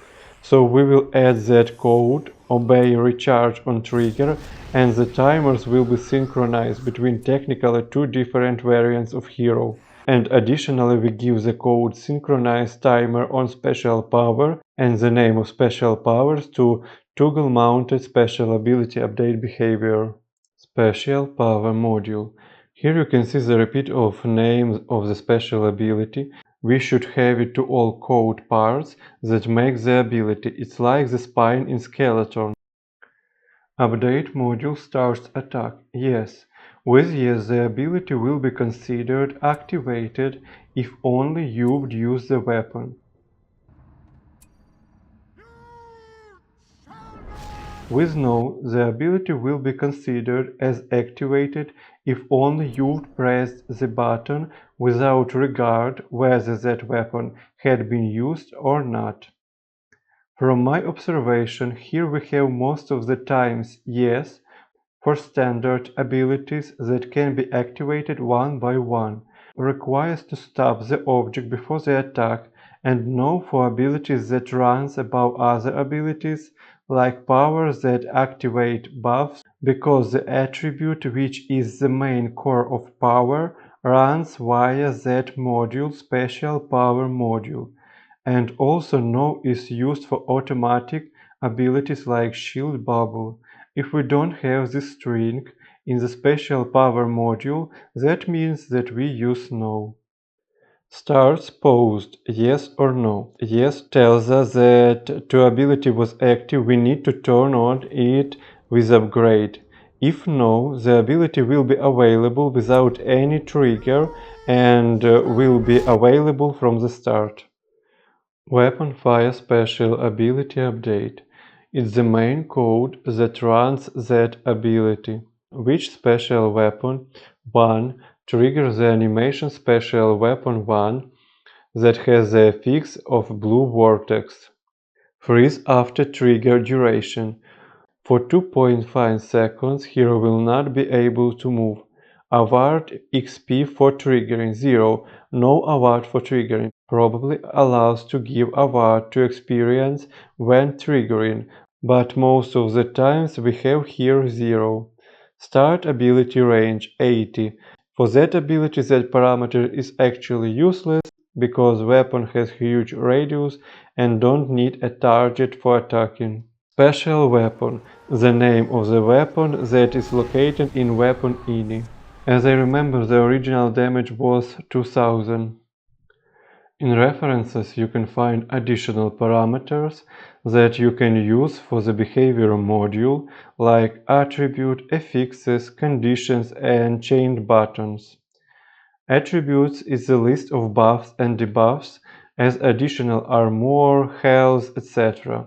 So we will add that code, obey recharge on trigger, and the timers will be synchronized between technically two different variants of hero. And additionally we give the code synchronize timer on special power and the name of special powers to toggle mounted special ability update behavior. Special power module. Here you can see the repeat of names of the special ability. We should have it to all code parts that make the ability. It's like the spine in skeleton. Update module starts attack. Yes. With yes, the ability will be considered activated if only you'd use the weapon. With no, the ability will be considered as activated if only you've pressed the button without regard whether that weapon had been used or not. From my observation, here we have most of the times yes for standard abilities that can be activated one by one, requires to stop the object before the attack, and no for abilities that runs above other abilities, like powers that activate buffs because the attribute which is the main core of power runs via that module special power module. And also no is used for automatic abilities like shield bubble. If we don't have this string in the special power module, that means that we use no. Starts paused, yes or no. Yes tells us that to ability was active we need to turn on it with upgrade. If no, the ability will be available without any trigger and will be available from the start. Weapon Fire Special Ability Update. It's the main code that runs that ability. Which special weapon 1 triggers the animation special weapon 1 that has the affix of blue vortex. Freeze after trigger duration. For 2.5 seconds, hero will not be able to move. Award XP for triggering 0. No award for triggering. Probably allows to give award to experience when triggering, but most of the times we have here 0. Start ability range 80. For that ability, that parameter is actually useless because weapon has huge radius and don't need a target for attacking. Special weapon, the name of the weapon that is located in weapon ini. As I remember, the original damage was 2000. In references, you can find additional parameters that you can use for the behavior module, like attribute, affixes, conditions, and chained buttons. Attributes is the list of buffs and debuffs, as additional armor, health, etc.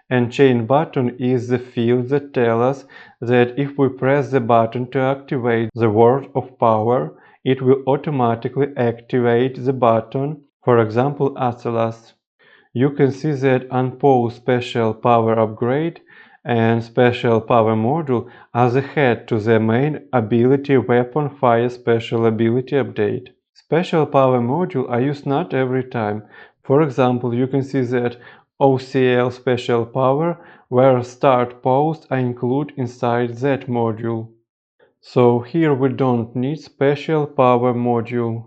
And chain button is the field that tells us that if we press the button to activate the word of power, it will automatically activate the button, for example Atlas. You can see that unpause special power upgrade and special power module are the head to the main ability weapon fire special ability update. Special power module are used not every time. For example, you can see that OCL special power where start post are included inside that module. So here we don't need special power module.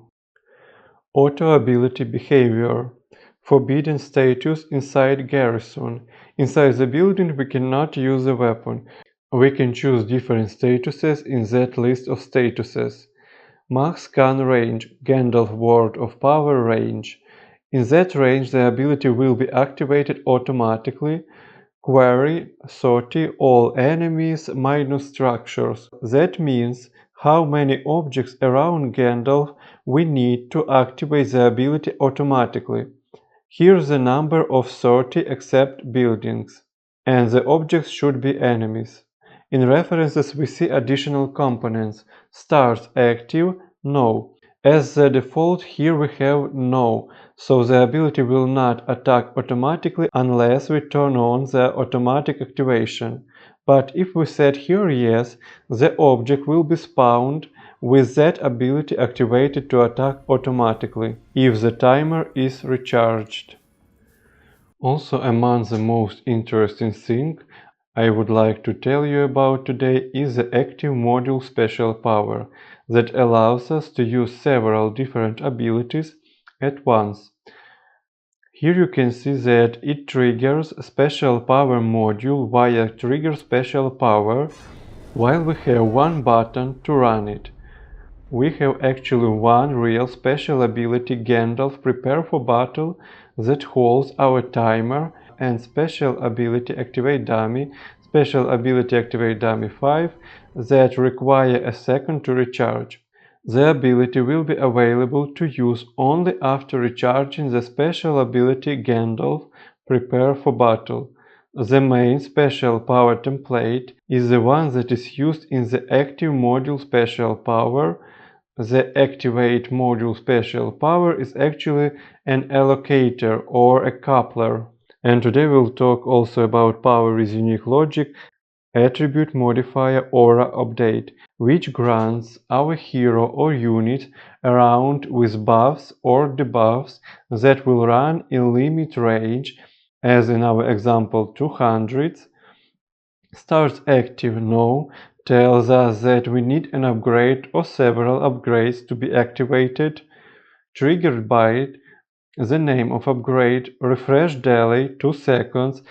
Auto ability behavior. Forbidden status inside garrison. Inside the building we cannot use the weapon. We can choose different statuses in that list of statuses. Max scan range, Gandalf word of power range. In that range the ability will be activated automatically. Query, sortie all enemies minus structures. That means how many objects around Gandalf we need to activate the ability automatically. Here's the number of sortie except buildings. And the objects should be enemies. In references we see additional components. Start active, no. As the default here we have no, so the ability will not attack automatically unless we turn on the automatic activation. But if we set here yes, the object will be spawned with that ability activated to attack automatically, if the timer is recharged. Also among the most interesting thing I would like to tell you about today is the active module special power that allows us to use several different abilities at once. Here you can see that it triggers special power module via trigger special power while we have one button to run it. We have actually one real special ability Gandalf prepare for battle that holds our timer and special ability activate dummy, special ability activate dummy 5 that require a second to recharge. The ability will be available to use only after recharging the special ability Gandalf prepare for battle. The main special power template is the one that is used in the active module special power. The activate module special power is actually an allocator or a coupler. And today we'll talk also about power with unique logic, attribute modifier aura update, which grants our hero or unit around with buffs or debuffs that will run in limit range, as in our example 200. Starts active no tells us that we need an upgrade or several upgrades to be activated. Triggered by the name of upgrade, refresh daily 2 seconds.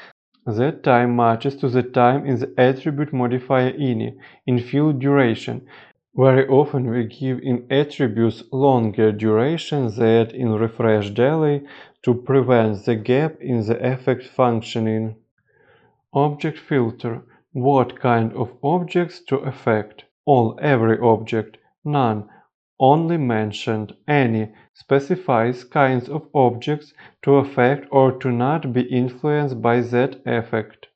That time matches to the time in the attribute modifier ini in field duration. Very often we give in attributes longer duration than in refresh daily to prevent the gap in the effect functioning. Object filter. What kind of objects to affect? All, every object. None, only mentioned. Any specifies kinds of objects to affect or to not be influenced by that effect.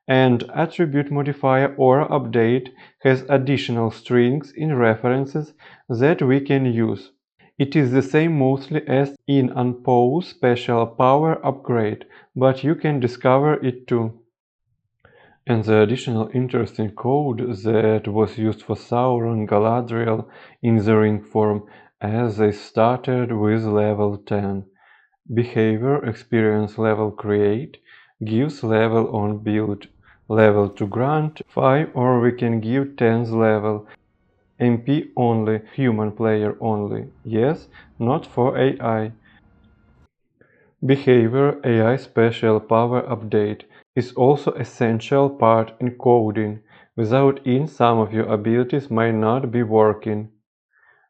And attribute modifier or update has additional strings in references that we can use. It is the same mostly as in unpause special power upgrade, but you can discover it too. And the additional interesting code that was used for Sauron Galadriel in the ring form, as they started with level 10. Behavior experience level create gives level on build. level to grant 5, or we can give 10th level, MP only, human player only. Yes, not for AI. Behavior AI Special Power Update is also essential part in coding. Without it, some of your abilities might not be working.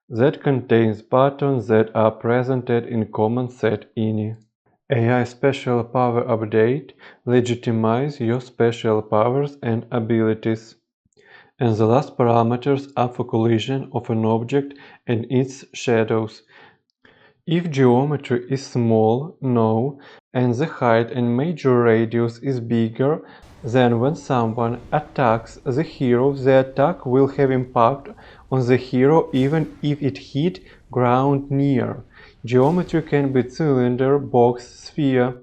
That contains buttons that are presented in command set ini. AI Special Power Update legitimize your special powers and abilities. And the last parameters are for collision of an object and its shadows. If geometry is small, no, and the height and major radius is bigger, then when someone attacks the hero, the attack will have impact on the hero even if it hit ground near. Geometry can be cylinder, box, sphere.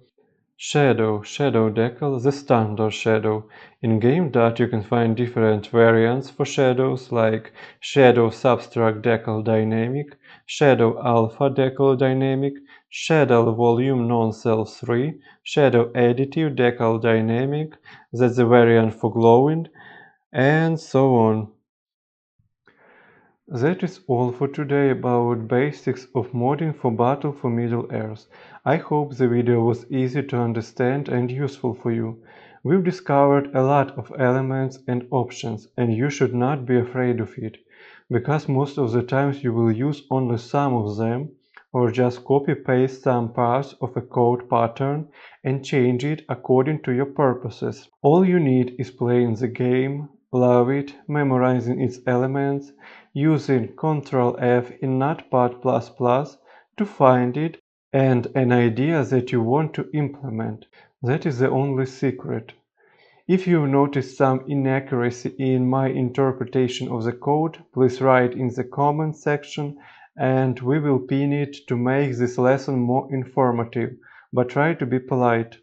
Shadow decal, the standard shadow. In game data you can find different variants for shadows like shadow subtract decal dynamic, shadow alpha decal dynamic, shadow volume non-self 3, shadow additive decal dynamic, that's the variant for glowing, and so on. That is all for today about basics of modding for Battle for Middle-earth. I hope the video was easy to understand and useful for you. We've discovered a lot of elements and options, and you should not be afraid of it, because most of the times you will use only some of them, or just copy-paste some parts of a code pattern and change it according to your purposes. All you need is playing the game, love it, memorizing its elements, using Ctrl F in NotePad++ to find it, and an idea that you want to implement. That is the only secret. If you've noticed some inaccuracy in my interpretation of the code, please write in the comment section and we will pin it to make this lesson more informative, but try to be polite.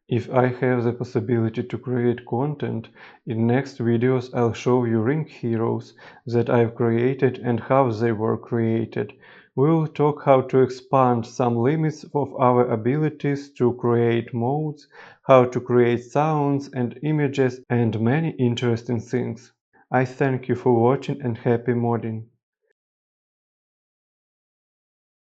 If I have the possibility to create content, in next videos I'll show you ring heroes that I've created and how they were created. We will talk how to expand some limits of our abilities to create modes, how to create sounds and images, and many interesting things. I thank you for watching and happy modding.